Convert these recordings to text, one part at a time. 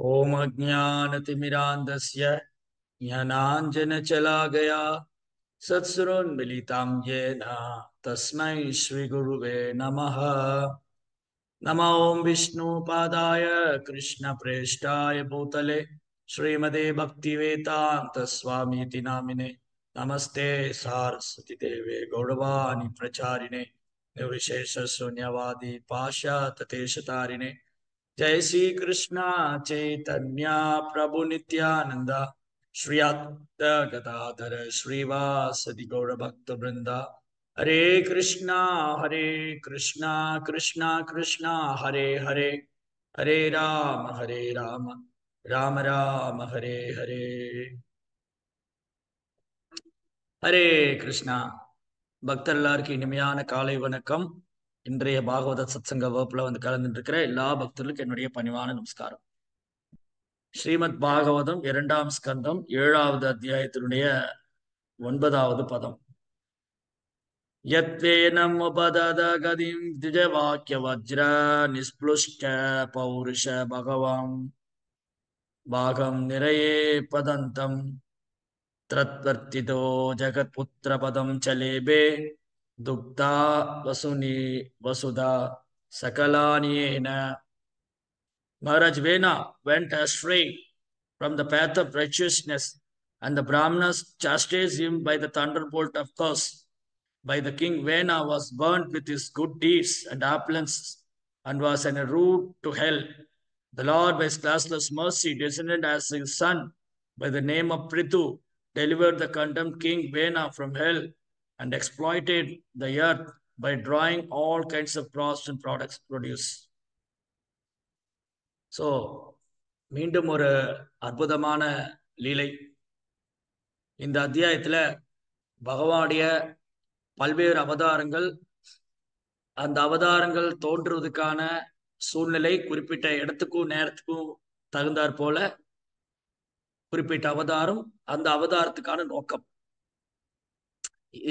ओम अज्ञानतिमिरान्धस्य ज्ञानाञ्जनशलाकया सत्सुरोन्मिलितं येन तस्मै श्रीगुरुवे नमः। नमो ओं विष्णुपादाय कृष्णप्रेष्ठाय भूतले श्रीमते भक्तिवेदान्तस्वामीति नामिने नमस्ते सारस्वती देवे गौरवाणी प्रचारिणे निर्विशेषशून्यवादी पाश्चात्यदेशतारिणे जय श्री कृष्ण चैतन्य प्रभु नित्यानंद श्री अद्वैत गदाधर श्रीवासदि गौर भक्त वृंदा हरे कृष्णा कृष्णा कृष्णा हरे हरे हरे राम राम राम हरे हरे हरे कृष्णा பக்தர் எல்லாருக்கும் இனிமையான காலை வணக்கம். இன்றைய பாகவத சத்சங்க வகுப்புல வந்து கலந்துட்டு இருக்கிற எல்லா பக்தர்களுக்கும் என்னுடைய பணிவான நமஸ்காரம். ஸ்ரீமத் பாகவதம் 2ஆம் ஸ்கந்தம் 7வது அத்தியாயத்தினுடைய 9வது பதம். யத்வேனம் உபதத கதிம் திஜவாக்கிய வஜ்ர நிஸ்ப்ளுஷ்ட பௌருஷ பகவான் பாகம் நிறையே பதந்தம் த்ரத்வர்த்திதோ ஜகத்புத்திர பதம் சலேபே துக்தா வசுனி Vasudha சகலானியேன. Maharaj Vena went astray from the path of righteousness, and the Brahmanas chastised him by the thunderbolt of curse. By the king Vena was burnt with his good deeds and opulences, and was en route to hell. The Lord, by his classless mercy, descended as his son by the name of Prithu, delivered the condemned king Vena from hell, and exploited the earth by drawing all kinds of crops and products produce. So, மீண்டும் ஒரு அற்புதமான லீலை. இந்த அத்தியாயத்துல பகவானுடைய பல்வேறு அவதாரங்கள், அந்த அவதாரங்கள் தோன்றுவதற்கான சூழ்நிலை, குறிப்பிட்ட இடத்துக்கும் நேரத்துக்கும் தகுந்தாற் போல குறிப்பிட்ட அவதாரம், அந்த அவதாரத்துக்கான நோக்கம்,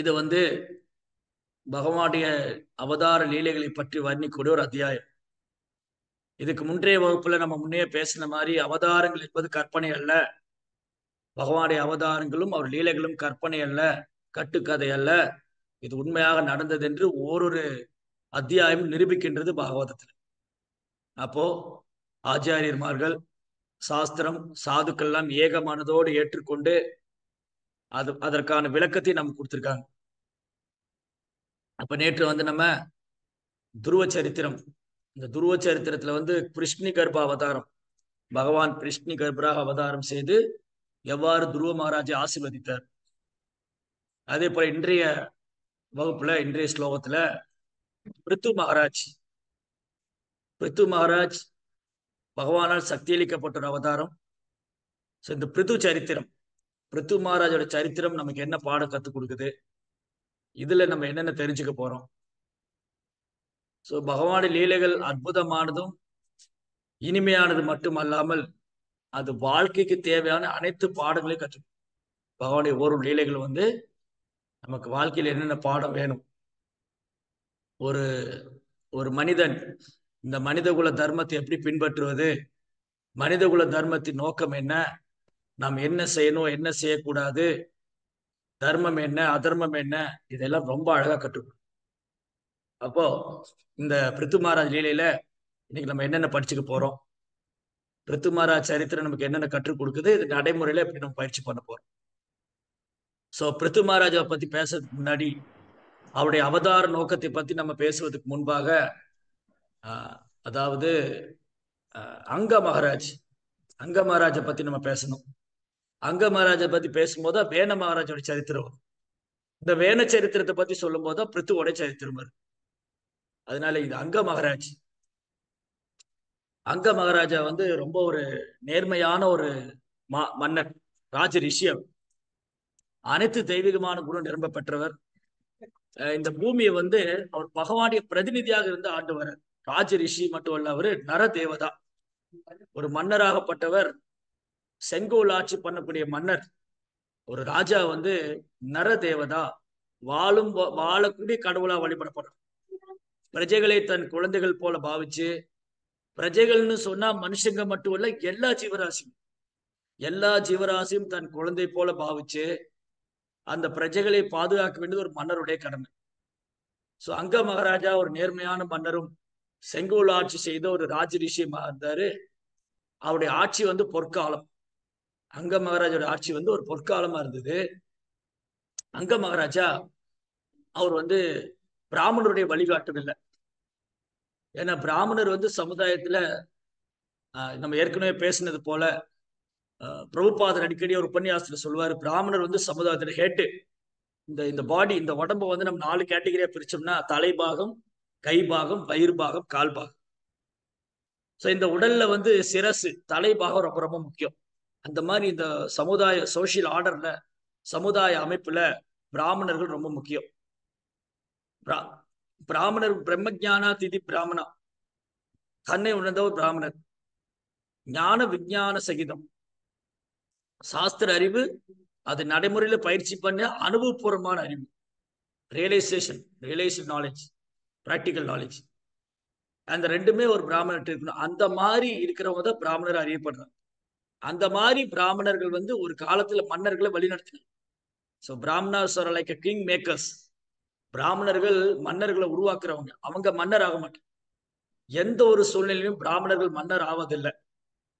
இது வந்து பகவானுடைய அவதார லீலைகளை பற்றி வர்ணிக்கூடிய ஒரு அத்தியாயம். இதுக்கு முன்றைய வகுப்புல நம்ம முன்னே பேசின மாதிரி அவதாரங்கள் என்பது கற்பனை அல்ல. பகவானுடைய அவதாரங்களும் அவர் லீலைகளும் கற்பனை அல்ல, கட்டுக்கதை அல்ல, இது உண்மையாக நடந்தது என்று ஓரொரு அத்தியாயம் நிரூபிக்கின்றது பாகவதத்தில். அப்போ ஆச்சாரியர்மார்கள், சாஸ்திரம், சாதுக்கள் எல்லாம் ஏக மனதோடு ஏற்றுக்கொண்டு அதற்கான விளக்கத்தை நமக்கு கொடுத்திருக்காங்க. அப்ப நேற்று வந்து நம்ம துருவ சரித்திரம், இந்த துருவ சரித்திரத்துல வந்து கிருஷ்ணி கர்ப்ப அவதாரம், பகவான் கிருஷ்ணி கர்ப்பராக அவதாரம் செய்து எவ்வாறு துருவ மகாராஜை ஆசீர்வதித்தார். அதே போல இன்றைய வகுப்புல, இன்றைய ஸ்லோகத்துல பிருத்து மகாராஜ் பகவானால் சக்தியளிக்கப்பட்ட ஒரு அவதாரம். இந்த பிருத்து சரித்திரம், பிருத்து மகாராஜோட சரித்திரம் நமக்கு என்ன பாடம் கத்துக் கொடுக்குது, இதுல நம்ம என்னென்ன தெரிஞ்சுக்க போறோம். சோ பகவானுடைய லீலைகள் அற்புதமானதும் இனிமையானது மட்டும் அல்லாமல் அது வாழ்க்கைக்கு தேவையான அனைத்து பாடங்களையும் கற்று, பகவானுடைய ஒரு லீலைகள் வந்து நமக்கு வாழ்க்கையில் என்னென்ன பாடம் வேணும், ஒரு ஒரு மனிதன் இந்த மனிதகுல தர்மத்தை எப்படி பின்பற்றுவது, மனிதகுல தர்மத்தின் நோக்கம் என்ன, நாம் என்ன செய்யணும் என்ன செய்யக்கூடாது, தர்மம் என்ன அதர்மம் என்ன, இதெல்லாம் ரொம்ப அழகா கற்றுக்கணும். அப்போ இந்த பிருத்து மகாராஜ் லீலையில இன்னைக்கு நம்ம என்னென்ன படிச்சுக்க போறோம், பிருத்து மகாராஜ் சரித்திரம் நமக்கு என்னென்ன கற்றுக் கொடுக்குது, இது நடைமுறையில எப்படி நம்ம பயிற்சி பண்ண போறோம். சோ பிருத்து மகாராஜாவை பத்தி பேசுறதுக்கு முன்னாடி, அவருடைய அவதார நோக்கத்தை பத்தி நம்ம பேசுவதற்கு முன்பாக அதாவது அங்க மகாராஜை பத்தி நம்ம பேசணும். அங்க மகாராஜை பத்தி பேசும்போது வேண மகாராஜோட சரித்திரம் வரும். இந்த வேண சரித்திரத்தை பத்தி சொல்லும் போது பிருத்துவோட சரித்திரம் வரும். அதனால இது அங்க மகாராஜா வந்து ரொம்ப ஒரு நேர்மையான ஒரு மன்னர், ராஜ ரிஷியம், அனைத்து தெய்வீகமான குணம் நிரம்ப பெற்றவர். இந்த பூமியை வந்து அவர் பகவானுடைய பிரதிநிதியாக இருந்து ஆண்டு வர ராஜ ரிஷி மட்டும் அல்ல, அவரு நர தேவதா, ஒரு மன்னராகப்பட்டவர், செங்கோல் ஆட்சி பண்ணக்கூடிய மன்னர். ஒரு ராஜா வந்து நர தேவதா, வாழக்கூடிய கடவுளா வழிபடப்படுற, பிரஜைகளை தன் குழந்தைகள் போல பாவிச்சு பிரஜைகள்னு சொன்னா மனுஷங்க மட்டும் இல்ல, எல்லா ஜீவராசியும் தன் குழந்தை போல பாவிச்சு அந்த பிரஜைகளை பாதுகாக்க வேண்டியது ஒரு மன்னருடைய கடமை. சோ அங்க மகாராஜா ஒரு நேர்மையான மன்னரும் செங்கோல் ஆட்சி செய்த ஒரு ராஜரிஷியமா இருந்தாரு. அவருடைய ஆட்சி வந்து பொற்காலம். அங்க மகாராஜோட ஆட்சி வந்து ஒரு பொற்காலமா இருந்தது. அங்க மகாராஜா அவர் வந்து பிராமணருடைய வழிகாட்டும் இல்லை. ஏன்னா பிராமணர் வந்து சமுதாயத்துல நம்ம ஏற்கனவே பேசினது போல பிரபுபாதர் அடிக்கடி ஒரு உபன்யாசத்துல சொல்வாரு, பிராமணர் வந்து சமுதாயத்துல ஹேட்டு. இந்த பாடி, இந்த உடம்பை வந்து நம்ம 4 கேட்டகரியா பிரிச்சோம்னா தலைபாகம், கைபாகம், வயிறு பாகம், கால் பாகம். ஸோ இந்த உடல்ல வந்து சிரசு, தலைபாகம் ரொம்ப ரொம்ப முக்கியம். அந்த மாதிரி இந்த சமுதாய சோசியல் ஆர்டர்ல, சமுதாய அமைப்புல பிராமணர்கள் ரொம்ப முக்கியம். பிராமணர் பிரம்மஜானா திதி பிராமணா, தன்னை உணர்ந்தவர் பிராமணர். ஞான விஞ்ஞான சகிதம், சாஸ்திர அறிவு, அது நடைமுறையில பயிற்சி பண்ண அனுபவபூர்வமான அறிவு, ரியலைசேஷன் நாலேஜ், பிராக்டிக்கல் நாலேஜ், அந்த ரெண்டுமே ஒரு பிராமணர்கிட்ட இருக்கணும். அந்த மாதிரி இருக்கிறவங்க தான் பிராமணர் அறியப்படுறாங்க. அந்த மாதிரி பிராமணர்கள் வந்து ஒரு காலத்துல மன்னர்களை வழிநடத்தினாங்க. ஸோ பிராமணர்ஸ் ஆர் லைக் கிங் மேக்கர்ஸ். பிராமணர்கள் மன்னர்களை உருவாக்குறவங்க. அவங்க மன்னர் ஆக மாட்டாங்க. எந்த ஒரு சூழ்நிலையும் பிராமணர்கள் மன்னர் ஆவதில்லை.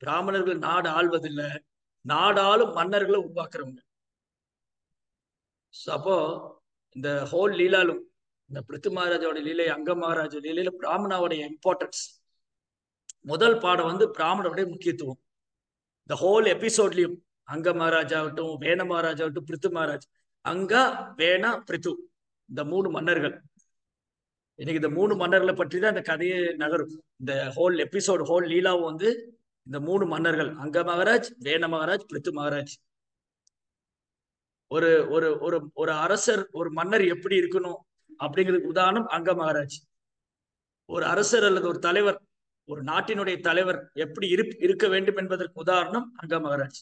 பிராமணர்கள் நாடு ஆள்வதில்லை. நாடாளும் மன்னர்களை உருவாக்குறவங்க. அப்போ இந்த ஹோல் லீலாலும், இந்த பிருத்து மகாராஜோட லீலை, அங்க மகாராஜ லீலையில பிராமணாவுடைய இம்பார்ட்டன்ஸ், முதல் பாடம் வந்து பிராமணருடைய முக்கியத்துவம். இந்த ஹோல் எபிசோட்லயும் அங்க மகாராஜாகட்டும், வேண மகாராஜாகட்டும், பிருத்து மகாராஜ், அங்க வேணா பிருத்து, இந்த 3 மன்னர்கள். இன்னைக்கு இந்த 3 மன்னர்களை பற்றி தான் இந்த கதையை நகரும். இந்த ஹோல் எபிசோட், ஹோல் லீலாவும் வந்து இந்த 3 மன்னர்கள், அங்க மகாராஜ், வேண மகாராஜ், பிருத்து மகாராஜ். ஒரு ஒரு ஒரு ஒரு அரசர், ஒரு மன்னர் எப்படி இருக்கணும் அப்படிங்கிறதுக்கு உதாரணம் அங்க மகாராஜ். ஒரு அரசர் அல்லது ஒரு தலைவர், ஒரு நாட்டினுடைய தலைவர் எப்படி இருக்க வேண்டும் என்பதற்கு உதாரணம் அங்க மகாராஜ்.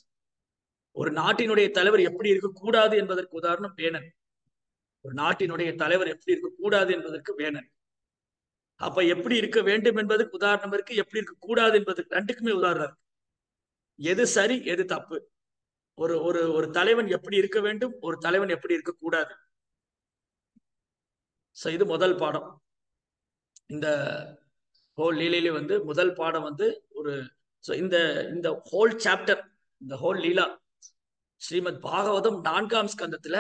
ஒரு நாட்டினுடைய தலைவர் எப்படி இருக்கக்கூடாது என்பதற்கு உதாரணம் வேணன். ஒரு நாட்டினுடைய தலைவர் எப்படி இருக்கக்கூடாது என்பதற்கு வேணன். அப்ப எப்படி இருக்க வேண்டும் என்பதற்கு உதாரணம் இருக்கு, எப்படி இருக்க கூடாது என்பதற்கு ரெண்டுக்குமே உதாரணம் இருக்கு. எது சரி, எது தப்பு. ஒரு ஒரு ஒரு தலைவன் எப்படி இருக்க வேண்டும், ஒரு தலைவன் எப்படி இருக்கக்கூடாது. இது முதல் பாடம். இந்த ஹோல் லீலையில வந்து முதல் பாடம் வந்து ஒரு இந்த இந்த ஹோல் சாப்டர், இந்த ஹோல் லீலா ஸ்ரீமத் பாகவதம் 4ஆம் ஸ்கந்தத்துல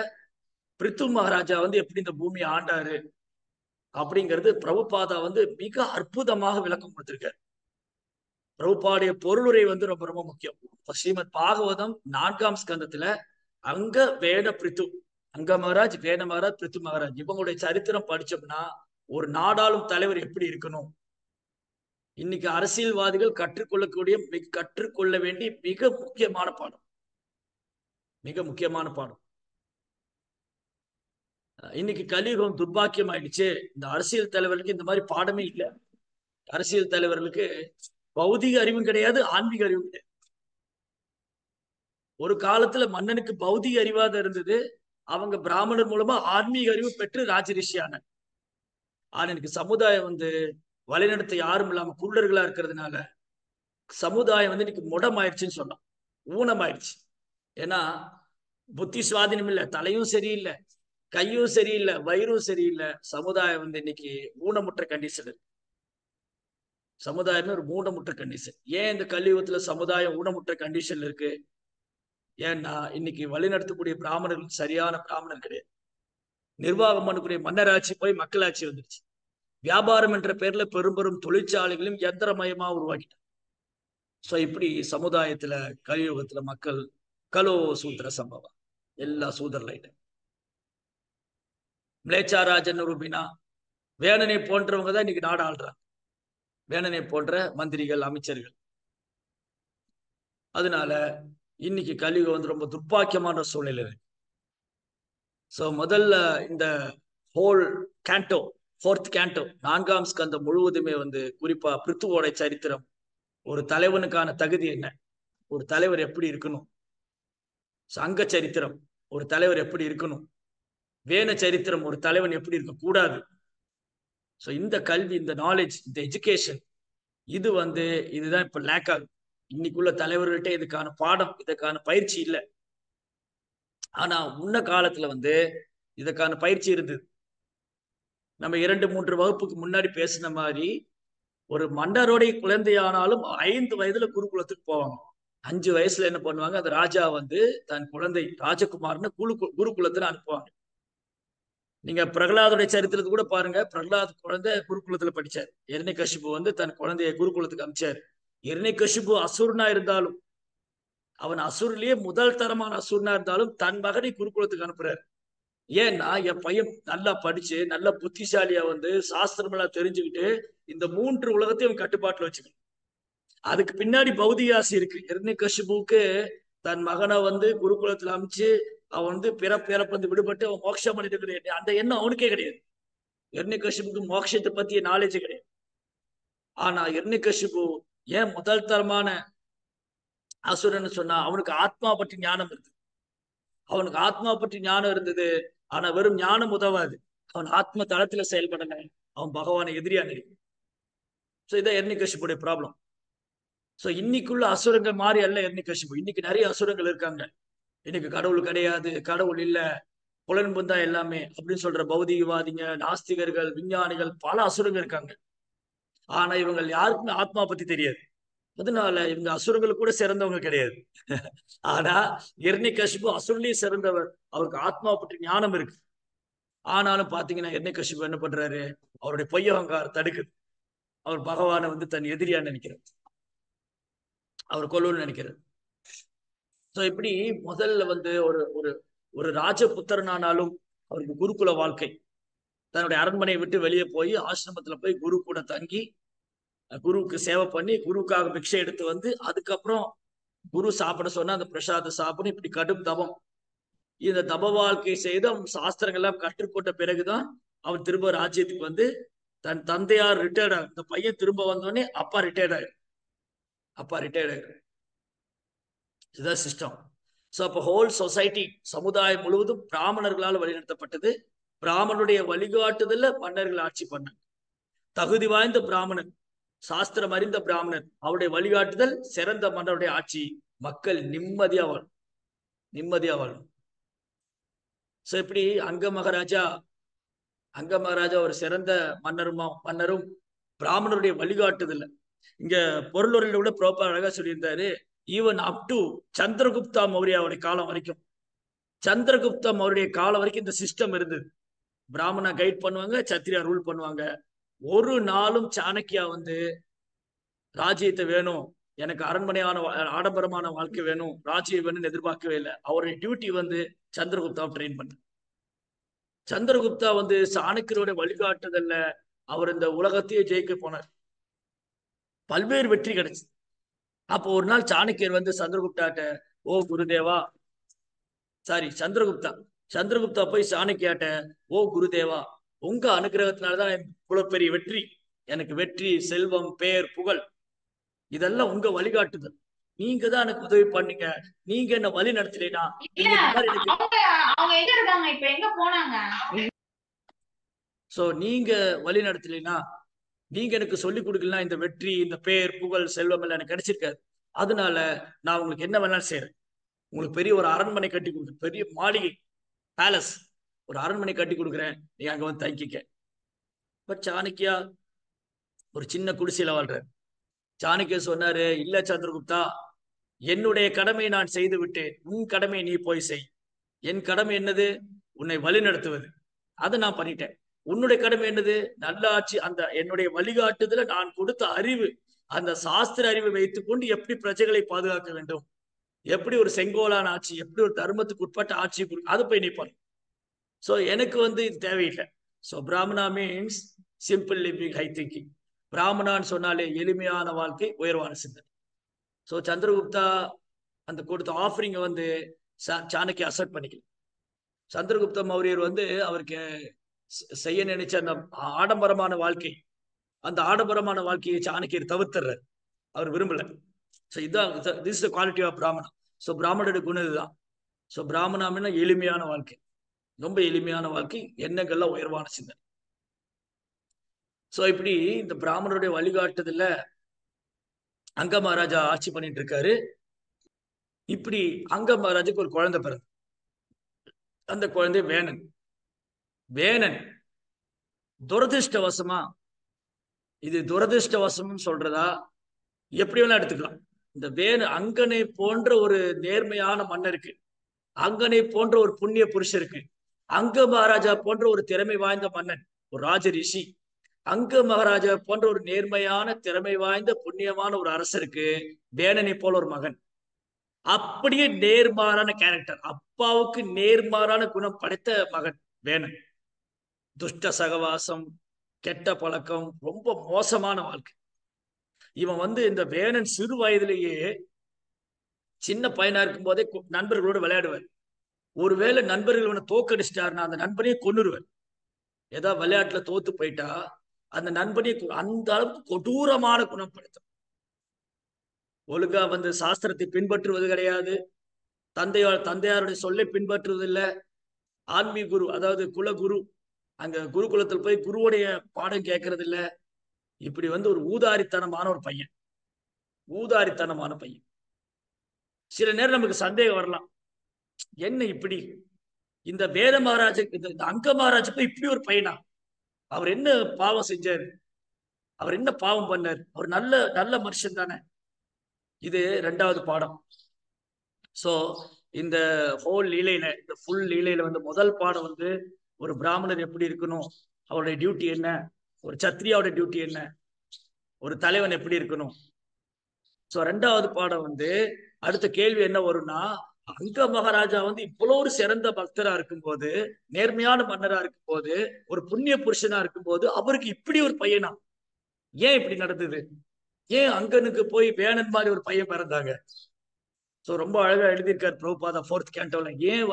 பிருத்து மகாராஜா வந்து எப்படி இந்த பூமியை ஆண்டாரு அப்படிங்கிறது பிரபுபாதா வந்து மிக அற்புதமாக விளக்கம் கொடுத்திருக்காரு. பிரபுபாடைய பொருளுரை வந்து ரொம்ப ரொம்ப முக்கியம். ஸ்ரீமத் பாகவதம் 4ஆம் ஸ்கந்தத்துல அங்க வேண பிருத்து, அங்க மகாராஜ், வேண மகாராஜ், பிருத்து மகாராஜ், இவங்களுடைய சரித்திரம் படிச்சோம்னா ஒரு நாடாளும் தலைவர் எப்படி இருக்கணும், இன்னைக்கு அரசியல்வாதிகள் கற்றுக்கொள்ள வேண்டிய மிக முக்கியமான பாடம், மிக முக்கியமான பாடம். இன்னைக்கு கலியுகம் துர்பாக்கியம் ஆயிடுச்சு. இந்த அரசியல் தலைவர்களுக்கு இந்த மாதிரி பாடமே இல்லை. அரசியல் தலைவர்களுக்கு பௌதிக அறிவும் கிடையாது, ஆன்மீக அறிவும் கிடையாது. ஒரு காலத்துல மன்னனுக்கு பௌதிக அறிவாத இருந்தது. அவங்க பிராமணர் மூலமா ஆன்மீக அறிவு பெற்று ராஜரிஷியான. ஆனா எனக்கு சமுதாயம் வந்து வழிநடத்த யாரும் இல்லாம குருடர்களா இருக்கிறதுனால சமுதாயம் வந்து இன்னைக்கு முடமாயிடுச்சுன்னு சொன்னோம், ஊனமாயிடுச்சு. ஏன்னா புத்தி சுவாதீனம் இல்லை, தலையும் சரியில்லை, கையும் சரியில்லை, வயிறும் சரியில்லை. சமுதாயம் வந்து இன்னைக்கு ஊனமுற்ற கண்டிஷன் இருக்கு. சமுதாயமே ஒரு ஊனமுற்ற கண்டிஷன். ஏன் இந்த கலியுகத்துல சமுதாயம் ஊனமுற்ற கண்டிஷன்ல இருக்கு? ஏன்னா இன்னைக்கு வழிநடத்தக்கூடிய பிராமணர்கள் சரியான பிராமணர் கிடையாது. நிர்வாகம் பண்ணக்கூடிய மன்னராட்சி போய் மக்களாட்சி வந்துருச்சு. வியாபாரம் என்ற பேர்ல பெரும் பெரும் தொழிற்சாலைகளையும் யந்திரமயமா உருவாக்கிட்டாங்க. இப்படி சமுதாயத்துல கலியுகத்துல மக்கள் கலோ சூத்திர சம்பவம், எல்லா சூதரலைட்டும். மிளேச்சாராஜன் ரூபினா வேணனை போன்றவங்க தான் இன்னைக்கு நாடு ஆள்றாங்க. வேணனை போன்ற மந்திரிகள், அமைச்சர்கள். அதனால இன்னைக்கு கலியுகம் வந்து ரொம்ப துர்ப்பாக்கியமான சூழ்நிலை இருக்கு. முதல்ல இந்த ஹோல் கேண்டோ, 4th கேண்டோ, 4ஆம் ஸ்கந்தம் முழுவதுமே வந்து குறிப்பா பிருத்துவோட சரித்திரம், ஒரு தலைவனுக்கான தகுதி என்ன, ஒரு தலைவர் எப்படி இருக்கணும், அங்க சரித்திரம், ஒரு தலைவர் எப்படி இருக்கணும், வேண சரித்திரம், ஒரு தலைவன் எப்படி இருக்க கூடாது. இந்த கல்வி, இந்த நாலேஜ், இந்த எஜுகேஷன், இது இதுதான் இப்ப லேக் ஆகுது. இன்னைக்குள்ள தலைவர்கள்ட்ட இதுக்கான பாடம், இதுக்கான பயிற்சி இல்லை. ஆனா முன்ன காலத்துல இதுக்கான பயிற்சி இருந்தது. நம்ம 2-3 வகுப்புக்கு முன்னாடி பேசின மாதிரி ஒரு மன்னருடைய குழந்தையானாலும் 5 வயதுல குருகுலத்துக்கு போவாங்க. 5 வயசுல என்ன பண்ணுவாங்க, அந்த ராஜா தன் குழந்தை ராஜகுமாரனை குருகுலத்துல அனுப்புவாங்க. நீங்க பிரகலாதுடைய சரித்திரத்தை கூட பாருங்க. பிரகலாத் குழந்தை குருகுலத்துல படிச்சார். இரணிகசிபு தன் குழந்தையை குருகுலத்துக்கு அனுப்பிச்சார். இரணிகசிபு அசுரனா இருந்தாலும், அவன் அசுரிலேயே முதல் தரமான அசுரனா இருந்தாலும் தன் மகனை குருகுலத்துக்கு அனுப்புறாரு. ஏன்னா என் பையன் நல்லா படிச்சு நல்ல புத்திசாலியா சாஸ்திரம் எல்லாம் தெரிஞ்சுக்கிட்டு இந்த 3 உலகத்தையும் கட்டுப்பாட்டுல வச்சுக்கணும். அதுக்கு பின்னாடி பௌதிக ஆசை இருக்கு. இரணிகசிபுக்கு தன் மகனை குருகுலத்துல அமைச்சு அவன் பிறப்பு விடுபட்டு அவன் மோட்சம் பண்ணிட்டு கிடையாது. அந்த எண்ணம் அவனுக்கே கிடையாது. இரணிகசிபுக்கு மோட்சத்தை பத்திய நாலேஜ் கிடையாது. ஆனா இரணிகசிபு ஏன் முதல் தரமான அசுரன்னு சொன்னா, அவனுக்கு ஆத்மா பற்றி ஞானம் இருந்தது. அவனுக்கு ஆத்மா பற்றி ஞானம் இருந்தது. ஆனா வெறும் ஞானம் உதவாது. அவன் ஆத்ம தளத்துல செயல்படல. அவன் பகவானை எதிரியா நினைக்கும். சோ இதான் இரணிகசிபுடைய ப்ராப்ளம். சோ இன்னைக்குள்ள அசுரங்கள் மாறி அல்ல இரணிகசிபு. இன்னைக்கு நிறைய அசுரங்கள் இருக்காங்க. இன்னைக்கு கடவுள் கிடையாது, கடவுள் இல்ல, புலன்புந்தா எல்லாமே அப்படின்னு சொல்ற பௌதிகவாதிங்க, நாஸ்திகர்கள், விஞ்ஞானிகள், பல அசுரங்கள் இருக்காங்க. ஆனா இவங்க யாருக்குமே ஆத்மா பத்தி தெரியாது. அதனால இவங்க அசுரங்கள் கூட சிறந்தவங்க கிடையாது. ஆனா இரணிகசிபு அசுரலையும் சிறந்தவர். அவருக்கு ஆத்மா பற்றி ஞானம் இருக்கு. ஆனாலும் பாத்தீங்கன்னா இரணிகசிபு என்ன பண்றாரு, அவருடைய பொய்யகங்காரம் தடுக்குது. அவர் பகவானை தன் எதிரியா நினைக்கிறார். அவர் கொல்லணும்னு நினைக்கிறார். சோ இப்படி முதல்ல ஒரு ஒரு ஒரு ராஜபுத்திரனானாலும் அவருக்கு குருகுல வாழ்க்கை. தன்னுடைய அரண்மனையை விட்டு வெளியே போய் ஆசிரமத்துல போய் குரு கூட தங்கி குருவுக்கு சேவை பண்ணி குருவுக்காக பிக்ஷை எடுத்து அதுக்கப்புறம் குரு சாப்பிட சொன்னா அந்த பிரசாத சாப்பிடும். இப்படி கடும் தபம். இந்த தப வாழ்க்கை செய்து அவன் சாஸ்திரங்கள் எல்லாம் கற்றுக்கொண்ட பிறகுதான் அவன் திரும்ப ராஜ்யத்துக்கு தன் தந்தையார் ரிட்டையர்ட் ஆகும். இந்த பையன் திரும்ப வந்தோடனே அப்பா ரிட்டையர்ட் ஆயிடும். இதுதான் சிஸ்டம். ஸோ அப்போ ஹோல் சொசைட்டி, சமுதாயம் முழுவதும் பிராமணர்களால் வழிநடத்தப்பட்டது. பிராமணனுடைய வழிகாட்டுதல்ல மன்னர்கள் ஆட்சி பண்ணாங்க. தகுதி வாய்ந்த பிராமணன், சாஸ்திரம் அறிந்த பிராமணன், அவருடைய வழிகாட்டுதல், சிறந்த மன்னருடைய ஆட்சி. மக்கள் நிம்மதியா வாழும். சோ இப்படி அங்க மகாராஜா ஒரு சிறந்த மன்னரும் பிராமணருடைய வழிகாட்டுதல். இங்க பொருளுரையில கூட ப்ரோப்பா அழகா சொல்லியிருந்தாரு. ஈவன் அப் டு சந்திரகுப்தா மௌரியாவுடைய காலம் வரைக்கும், இந்த சிஸ்டம் இருந்தது. பிராமணா கைட் பண்ணுவாங்க, சத்திரியா ரூல் பண்ணுவாங்க. ஒரு நாளும் சாணக்கியா ராஜ்யத்தை வேணும், எனக்கு அரண்மனையான ஆடம்பரமான வாழ்க்கை வேணும், ராஜ்யம் வேணும்னு எதிர்பார்க்கவே இல்லை. அவருடைய டியூட்டி சந்திரகுப்தாவை ட்ரெயின் பண்ண. சந்திரகுப்தா சாணக்கியருடைய வழிகாட்டுதல்ல அவர் இந்த உலகத்தையே ஜெயிக்க போனார். பல்வேறு வெற்றி கிடைச்சு. அப்போ ஒரு நாள் சாணக்கியர் சந்திரகுப்தாட்ட, ஓ குருதேவா, சந்திரகுப்தா போய் சாணக்கியாட்ட, ஓ குருதேவா, உங்க அனுகிரகத்தினாலதான் இவ்வளவு பெரிய வெற்றி. எனக்கு வெற்றி, செல்வம், பெயர், புகழ் இதெல்லாம் உங்க வழிகாட்டுதல். நீங்க தான் எனக்கு உதவி பண்ணீங்க. நீங்க என்ன வழி நடத்தலைனா நீங்க வழி நடத்தலைனா, நீங்க எனக்கு சொல்லிக் கொடுக்கலாம் இந்த வெற்றி, இந்த பெயர், புகழ், செல்வம் எல்லாம் எனக்கு கிடைச்சிருக்காது. அதனால நான் உங்களுக்கு என்ன வேணாலும் செய்யறேன். உங்களுக்கு பெரிய ஒரு அரண்மனை கட்டி கொடுக்குறேன், பெரிய மாளிகை, பேலஸ், ஒரு அரண்மனை கட்டி கொடுக்குறேன், நீ அங்க தங்கிக்க. பட் சாணக்கியா ஒரு சின்ன குடிசையில வாழ்றாரு. சாணக்கியா சொன்னாரு, இல்ல சந்திரகுப்தா, என்னுடைய கடமையை நான் செய்து விட்டேன், உன் கடமையை நீ போய் செய். என் கடமை என்னது? உன்னை வழி நடத்துவது. அதை நான் பண்ணிட்டேன். உன்னுடைய கடமை என்னது? நல்ல ஆட்சி. அந்த என்னுடைய வழிகாட்டுதல நான் கொடுத்த அறிவு, அந்த சாஸ்திர அறிவை வைத்துக்கொண்டு எப்படி பிரஜைகளை பாதுகாக்க வேண்டும், எப்படி ஒரு செங்கோலான ஆட்சி, எப்படி ஒரு தர்மத்துக்கு உட்பட்ட ஆட்சி, அது போய் நீ பண்ணு. சோ எனக்கு இது தேவையில்லை. So Brahmana means simple living, high thinking. பிராமணான்னு சொன்னாலே எளிமையான வாழ்க்கை, உயர்வான சிந்தனை. சோ சந்திரகுப்தா அந்த கொடுத்த ஆஃபரிங்க சாணக்கிய அக்செப்ட் பண்ணிக்கல. சந்திரகுப்த மௌரியர் அவருக்கு செய்ய நினைச்ச அந்த ஆடம்பரமான வாழ்க்கை, அந்த ஆடம்பரமான வாழ்க்கையை சாணக்கியர் தவிர்த்துறாரு. அவர் விரும்பல. ஸோ இதுதான் this the quality of Brahmana. So பிராமணோட குணம் இதுதான். ஸோ பிராமணாமின்னா எளிமையான வாழ்க்கை, ரொம்ப எளிமையான வாழ்க்கை, எண்ணங்கள்லாம் உயர்வான சிந்தனை. ஸோ இப்படி இந்த பிராமணருடைய வழிகாட்டுதல்ல அங்க மகாராஜா ஆட்சி பண்ணிட்டு இருக்காரு. இப்படி அங்க மகாராஜுக்கு ஒரு குழந்தை பிறகு, அந்த குழந்தை வேணன். வேணன் துரதிருஷ்டவசமா, இது துரதிருஷ்டவசம் சொல்றதா எப்படி வேணா எடுத்துக்கலாம். இந்த அங்கனை போன்ற ஒரு நேர்மையான மன்னருக்கு, அங்கனை போன்ற ஒரு புண்ணிய புருஷருக்கு, அங்க மகாராஜா போன்ற ஒரு திறமை வாய்ந்த மன்னன், ஒரு ராஜ ரிஷி, அங்க மகாராஜா போன்ற ஒரு நேர்மையான திறமை வாய்ந்த புண்ணியமான ஒரு அரசருக்கு வேணனை போல ஒரு மகன். அப்படியே நேர்மாறான கேரக்டர், அப்பாவுக்கு நேர்மாறான குணம் படைத்த மகன் வேணன். துஷ்ட சகவாசம், கெட்ட பழக்கம், ரொம்ப மோசமான வாழ்க்கை. இவன் இந்த வேணன் சிறு வயதிலேயே, சின்ன பையனா இருக்கும் போதே நண்பர்களோட விளையாடுவார். ஒருவேளை நண்பர்கள் இவனை தோக்கடிச்சிட்டாருன்னா அந்த நண்பனையே கொன்னுருவார். ஏதாவது விளையாட்டுல தோத்து போயிட்டா அந்த நண்பனையே அந்த அளவுக்கு கொடூரமான குணம் படுத்தும். ஒழுங்கா சாஸ்திரத்தை பின்பற்றுவது கிடையாது, தந்தையாருடைய சொல்லை பின்பற்றுவது இல்லை, ஆன்மீக குரு அதாவது குலகுரு அங்க குருகுலத்தில் போய் குருவுடைய பாடம் கேட்கறது இல்லை. இப்படி ஒரு ஊதாரித்தனமான ஒரு பையன், ஊதாரித்தனமான பையன். சில நேரம் நமக்கு சந்தேகம் வரலாம், என்ன இப்படி இந்த வேத மகாராஜா, இந்த அங்க மகாராஜா போய் இப்படி ஒரு பையனா? அவர் என்ன பாவம் செஞ்சாரு? அவர் என்ன பாவம் பண்ணார்? அவர் நல்ல நல்ல மனுஷன் தானே. இது 2வது பாடம். சோ இந்த ஹோல் லீலையில, இந்த ஃபுல் லீலையில முதல் பாடம் ஒரு பிராமணர் எப்படி இருக்கணும், அவருடைய டியூட்டி என்ன, ஒரு சத்திரியாவோட டியூட்டி என்ன, ஒரு தலைவன் எப்படி இருக்கணும். சோ 2வது பாடம் அடுத்த கேள்வி என்ன வரும்னா, அங்க மகாராஜா இவ்வளவு ஒரு சிறந்த பக்தரா இருக்கும் போது, நேர்மையான மன்னரா இருக்கும் போது, ஒரு புண்ணிய புருஷனா இருக்கும் போது, அவருக்கு இப்படி ஒரு பையனா? ஏன் இப்படி நடந்தது? ஏன் அங்கனுக்கு போய் வேணன் மாதிரி ஒரு பையன் பிறந்தாங்க? சோ ரொம்ப அழகா எழுதியிருக்காரு பிரபுபாதா 4th கேண்டோல. ஏன்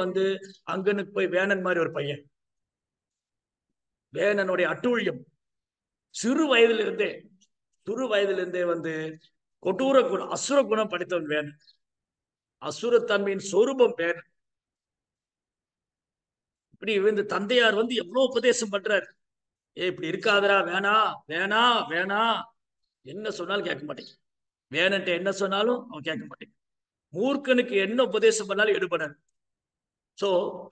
அங்கனுக்கு போய் வேணன் மாதிரி ஒரு பையன்? வேணனுடைய அட்டூழியம் சிறு வயதிலிருந்தே கொடூர குணம், அசுர குணம் படைத்தவன் வேணன். அசுரத்தன்மையின் சொரூபம் வேணன். இப்படி தந்தையார் எவ்வளவு உபதேசம் பண்றாரு, இப்படி இருக்காதரா, வேணா வேணா வேணா, என்ன சொன்னாலும் கேட்க மாட்டேங்க. வேணன்ட்ட என்ன சொன்னாலும் அவன் கேட்க மாட்டேங்க. மூர்க்கனுக்கு என்ன உபதேசம் பண்ணாலும் எடுபடாது. சோ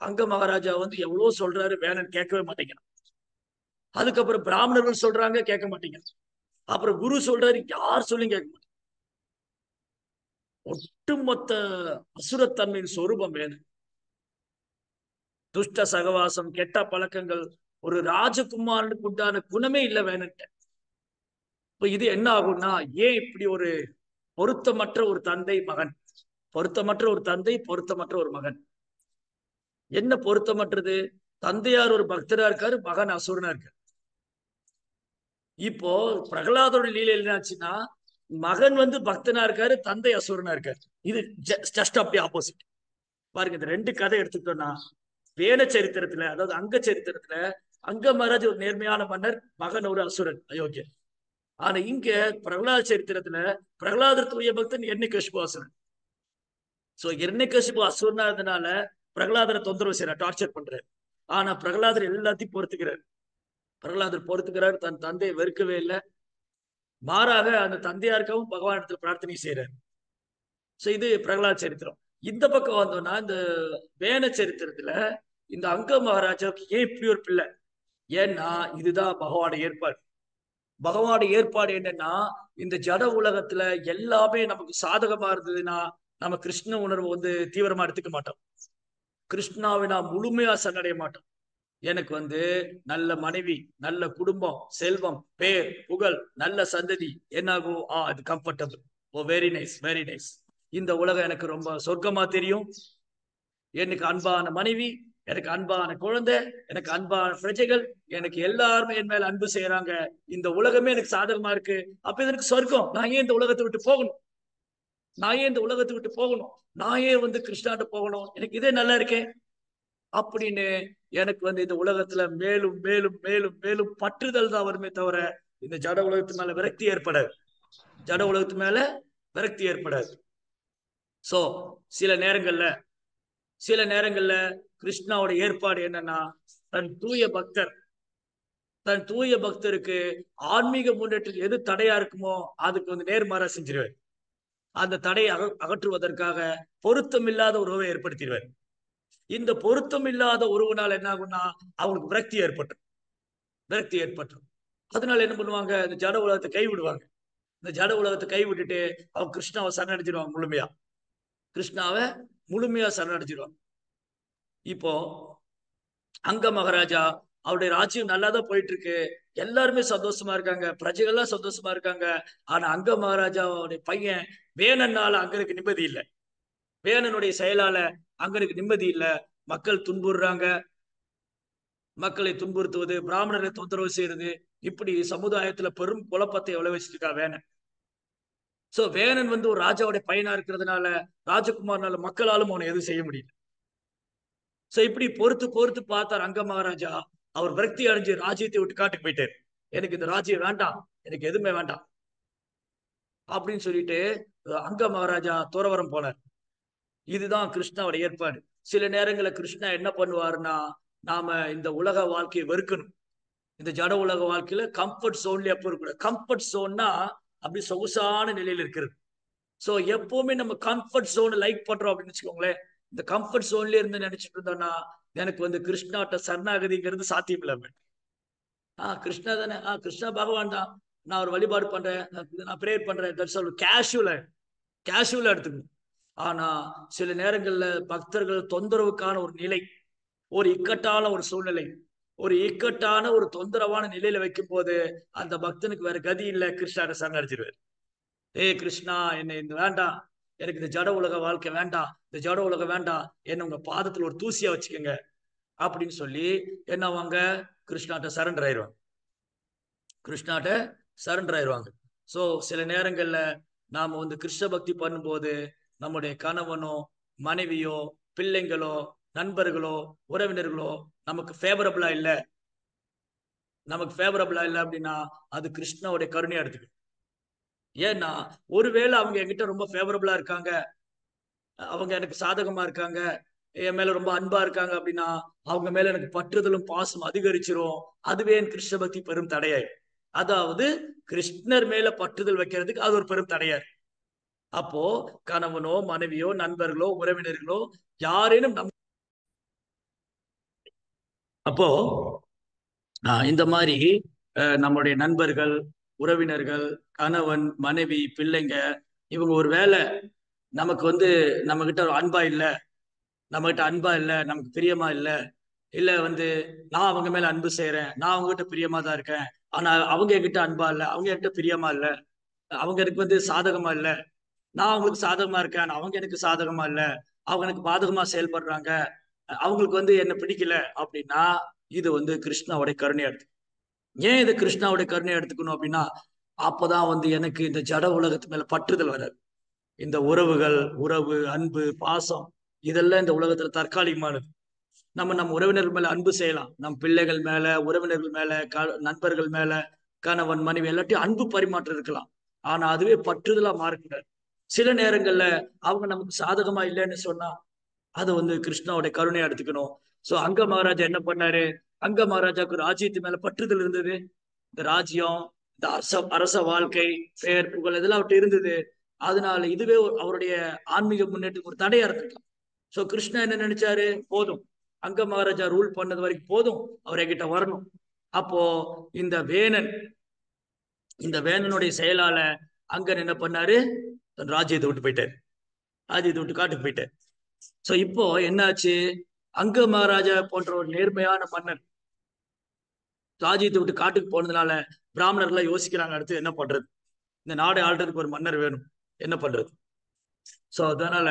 அங்க மகாராஜா எவ்வளவு சொல்றாரு, வேணன் கேட்கவே மாட்டேங்கிறான். அதுக்கப்புறம் பிராமணர்கள் சொல்றாங்க, கேட்க மாட்டேங்க. அப்புறம் குரு சொல்றாரு, யார் சொல்லி கேட்க மாட்டேங்க. ஒட்டுமொத்த அசுரத்தன்மையின் சொரூபம் வேணும். துஷ்ட சகவாசம், கெட்ட பழக்கங்கள், ஒரு ராஜகுமாரனுக்கு உண்டான குணமே இல்லை வேணுன்ட்ட. இப்ப இது என்ன ஆகும்னா, ஏன் இப்படி ஒரு பொருத்தமற்ற ஒரு தந்தை மகன், பொருத்தமற்ற ஒரு தந்தை, பொருத்தமற்ற ஒரு மகன்? என்ன பொருத்தமற்றது? தந்தையார் ஒரு பக்தரா இருக்காரு, மகன் அசுரனா இருக்காரு. இப்போ பிரகலாதோட லீலையில என்னாச்சுன்னா, மகன் பக்தனா இருக்காரு, தந்தை அசுரனா இருக்காரு. இது ஜஸ்ட் அப்படி ஆப்போசிட். பாருங்க, இந்த 2 கதை எடுத்துக்கிட்டோம்னா, வேண சரித்திரத்துல, அதாவது அங்க சரித்திரத்துல அங்க மகாராஜ் ஒரு நேர்மையான மன்னர், மகன் ஒரு அசுரன், அயோக்கியன். ஆனா இங்க பிரகலாத சரித்திரத்துல பிரகலாதர் தூய பக்தன் எண்ணிகசிபு அசுரன். சோ எண்ணிகசிபு அசுரனா இருந்தனால பிரகலாதரை தொந்தரவு செய்யறார், டார்ச்சர் பண்றாரு. ஆனா பிரகலாதர் எல்லாத்தையும் பொறுத்துக்கிறார். பிரகலாதர் பொறுத்துக்கிறார், தன் தந்தையை வெறுக்கவே இல்லை. மாறாக அந்த தந்தையாருக்காகவும் பகவான் இடத்துல பிரார்த்தனை செய்யறாரு. சோ இது பிரகலாத சரித்திரம். இந்த பக்கம் வந்தோம்னா, இந்த வேண சரித்திரத்துல இந்த அங்க மகாராஜாவுக்கு ஏன் இப்படி ஒரு பிள்ளை? ஏன்னா இதுதான் பகவானுடைய ஏற்பாடு. பகவானுடைய ஏற்பாடு என்னன்னா, இந்த ஜட உலகத்துல எல்லாமே நமக்கு சாதகமா இருந்ததுன்னா நம்ம கிருஷ்ண உணர்வு தீவிரமா எடுத்துக்க மாட்டோம். கிருஷ்ணாவை நான் முழுமையா சரணடைய மாட்டோம். எனக்கு நல்ல மனைவி, நல்ல குடும்பம், செல்வம், பேர், புகழ், நல்ல சந்ததி என்னாகும், அது கம்ஃபர்டபிள், ஓ வெரி நைஸ், வெரி நைஸ். இந்த உலகம் எனக்கு ரொம்ப சொர்க்கமா தெரியும். எனக்கு அன்பான மனைவி, எனக்கு அன்பான குழந்தை, எனக்கு அன்பான பிரஜைகள், எனக்கு எல்லாருமே என் மேல அன்பு செய்யறாங்க. இந்த உலகமே எனக்கு சாதகமா இருக்கு. அப்ப எனக்கு சொர்க்கம். நான் ஏன் இந்த உலகத்தை விட்டு போகணும்? நான் ஏன் இந்த உலகத்தை விட்டு போகணும்? நான் ஏன் கிருஷ்ணாட்ட போகணும்? எனக்கு இதே நல்லா இருக்கேன் அப்படின்னு எனக்கு இந்த உலகத்துல மேலும் மேலும் மேலும் மேலும் பற்றுதல் தான் வருமே தவிர இந்த ஜட உலகத்து மேல விரக்தி ஏற்படாது. ஜட உலகத்து மேல விரக்தி ஏற்படாது. சோ சில நேரங்கள்ல கிருஷ்ணாவோட ஏற்பாடு என்னன்னா, தன் தூய பக்தருக்கு ஆன்மீக முன்னேற்றத்துக்கு எது தடையா இருக்குமோ அதுக்கு நேர்மாறா செஞ்சிருவாரு. அந்த தடையை அகற்றுவதற்காக பொருத்தமில்லாத உறவை ஏற்படுத்திடுவார். இந்த பொருத்தம் இல்லாத உறவுனால என்ன ஆகும்னா அவங்களுக்கு விரக்தி ஏற்பட்டுரும். அதனால என்ன பண்ணுவாங்க, இந்த ஜட உலகத்தை கைவிடுவாங்க. இந்த ஜட உலகத்தை கைவிட்டுட்டு அவங்க கிருஷ்ணாவை சரணடைஞ்சிருவாங்க. கிருஷ்ணாவை முழுமையா சரணடைஞ்சிருவாங்க. இப்போ அங்க மகாராஜா அவருடைய ராஜ்யம் நல்லா தான் போயிட்டு இருக்கு, எல்லாருமே சந்தோஷமா இருக்காங்க, பிரஜைகள்லாம் சந்தோஷமா இருக்காங்க. ஆனா அங்க மகாராஜாவுடைய பையன் வேணன்னால அங்கனுக்கு நிம்மதி இல்லை. வேணனுடைய செயலால அங்கனுக்கு நிம்மதி இல்லை. மக்கள் துன்புறுறாங்க, மக்களை துன்புறுத்துவது, பிராமணரை தொந்தரவு செய்யறது, இப்படி சமுதாயத்துல பெரும் குழப்பத்தை விளைவிச்சிட்டு இருக்கா வேணன். சோ வேணன் ஒரு ராஜாவுடைய பையனா இருக்கிறதுனால ராஜகுமார்னால மக்களாலும் அவனை எதுவும் செய்ய முடியல. சோ இப்படி பொறுத்து பொறுத்து பார்த்தார் அங்க மகாராஜா. அவர் விரக்தி அடைஞ்சு ராஜ்யத்தை விட்டு காட்டுக்கு போயிட்டாரு. எனக்கு இந்த ராஜ்யம் வேண்டாம், எனக்கு எதுவுமே வேண்டாம் அப்படின்னு சொல்லிட்டு அங்க மகாராஜா துறவரம் போனார். இதுதான் கிருஷ்ணாவோட ஏற்பாடு. சில நேரங்களில் கிருஷ்ணா என்ன பண்ணுவாருன்னா, நாம இந்த உலக வாழ்க்கையை வெறுக்கணும். இந்த ஜட உலக வாழ்க்கையில கம்ஃபர்ட் ஜோன்ல எப்போ இருக்கக்கூடாது. கம்ஃபர்ட் ஜோன்னா அப்படி சொகுசான நிலையில இருக்கிறது. சோ எப்பவுமே நம்ம கம்ஃபர்ட் ஜோன் லைக் பண்றோம் அப்படின்னு வச்சுக்கோங்களேன். இந்த கம்ஃபர்ட் ஜோன்ல இருந்து நினைச்சிட்டு இருந்தோம்னா எனக்கு கிருஷ்ணாட்ட சரணாகதிங்கிறது சாத்தியம் இல்லாம. கிருஷ்ணா தானே, கிருஷ்ணா பகவான் தான், நான் ஒரு வழிபாடு பண்றேன், நான் பிரேயர் பண்றேன், கேஷுவலா எடுத்துக்கணும். ஆனா சில நேரங்கள்ல பக்தர்கள் தொந்தரவுக்கான ஒரு நிலை, ஒரு இக்கட்டான ஒரு சூழ்நிலை, ஒரு இக்கட்டான ஒரு தொந்தரவான நிலையில வைக்கும் போது அந்த பக்தனுக்கு வேற கதி இல்லை, கிருஷ்ணாட்ட சரணடைஞ்சிருவார். கிருஷ்ணா, என்னை இந்த வேண்டாம், எனக்கு இந்த ஜட உலக வாழ்க்கை வேண்டாம், இந்த ஜட உலகம் வேண்டாம், என்ன உங்க பாதத்துல ஒரு தூசியா வச்சுக்கோங்க அப்படின்னு சொல்லி என்ன வாங்க கிருஷ்ணாட்ட சரண்டர் ஆயிடுவாங்க. சோ சில நேரங்கள்ல நாம கிருஷ்ண பக்தி பண்ணும்போது நம்முடைய கணவனோ மனைவியோ பிள்ளைங்களோ நண்பர்களோ உறவினர்களோ நமக்கு ஃபேவரபிளா இல்ல அப்படின்னா அது கிருஷ்ணாவுடைய கருணையா எடுத்துக்கு. ஏன்னா ஒருவேளை அவங்க என்கிட்ட ரொம்ப ஃபேவரபிளா இருக்காங்க, அவங்க எனக்கு சாதகமா இருக்காங்க, என் மேல ரொம்ப அன்பா இருக்காங்க அப்படின்னா அவங்க மேல எனக்கு பற்றுதலும் பாசம் அதிகரிச்சிரும். அதுவே என் கிருஷ்ண பக்தி பெரும் தடையாய். அதாவது கிருஷ்ணர் மேல பற்றுதல் வைக்கிறதுக்கு அது ஒரு பெரும் தடையார். அப்போ கணவனோ மனைவியோ நண்பர்களோ உறவினர்களோ யாரேனும் அப்போ இந்த மாதிரி நம்முடைய நண்பர்கள் உறவினர்கள் கணவன் மனைவி பிள்ளைங்க இவங்க ஒரு வேளை நமக்கு நம்ம கிட்ட அன்பா இல்லை, நமக்கு பிரியமா இல்லை, நான் அவங்க மேல அன்பு செய்யறேன், நான் அவங்க கிட்ட பிரியமா தான் இருக்கேன், ஆனா அவங்க என்கிட்ட அன்பா இல்லை, அவங்க என்கிட்ட பிரியமா இல்லை, அவங்க எனக்கு சாதகமா இல்லை, நான் அவங்களுக்கு சாதகமா இருக்கேன், அவங்க எனக்கு சாதகமா இல்லை, அவங்க எனக்கு பாதகமா செயல்படுறாங்க, அவங்களுக்கு என்ன பிடிக்கல அப்படின்னா இது கிருஷ்ணாவுடைய கருணையா எடுத்து. ஏன் இது கிருஷ்ணாவுடைய கருணையா எடுத்துக்கணும் அப்படின்னா அப்பதான் எனக்கு இந்த ஜட உலகத்து மேல பற்றுதல் வராது. இந்த உறவு அன்பு பாசம் இதெல்லாம் இந்த உலகத்துல தற்காலிகமானது. நம்ம உறவினர்கள் மேல அன்பு செய்யலாம், நம் பிள்ளைகள் மேல உறவினர்கள் மேல நண்பர்கள் மேல கணவன் மனைவி எல்லாத்தையும் அன்பு பரிமாற்றம் இருக்கலாம். ஆனா அதுவே பற்றுதலா மாறக்கூடாது. சில நேரங்கள்ல அவங்க நமக்கு சாதகமா இல்லைன்னு சொன்னா அது கிருஷ்ணாவுடைய கருணையா எடுத்துக்கணும். சோ அங்க மகாராஜா என்ன பண்ணாரு, அங்க மகாராஜாவுக்கு ராஜ்யத்து மேல பற்றுதல் இருந்தது. இந்த ராஜ்யம், இந்த அரச வாழ்க்கை, பெயர் புகழ் இதெல்லாம் அவர்கிட்ட இருந்தது. அதனால இதுவே அவருடைய ஆன்மீக முன்னேற்றத்துக்கு ஒரு தடையா இருந்திருக்கலாம். சோ கிருஷ்ணா என்ன நினைச்சாரு, போதும் அங்க மகாராஜா ரூல் பண்ணது வரைக்கும் போதும், அவர் என்கிட்ட வரணும். அப்போ இந்த வேணனுடைய செயலால அங்கன் என்ன பண்ணாரு, ராஜ்யத்தை விட்டு போயிட்டாரு, ராஜ்யத்தை விட்டு காட்டுக்கு போயிட்டாரு. சோ இப்போ என்னாச்சு, அங்க மகாராஜா போன்ற ஒரு நேர்மையான மன்னர் ராஜ்யத்தை விட்டு காட்டுக்கு போனதுனால பிராமணர்கள் யோசிக்கிறாங்க, அடுத்து என்ன பண்றது, இந்த நாடை ஆள்றதுக்கு ஒரு மன்னர் வேணும், என்ன பண்றது. சோ அதனால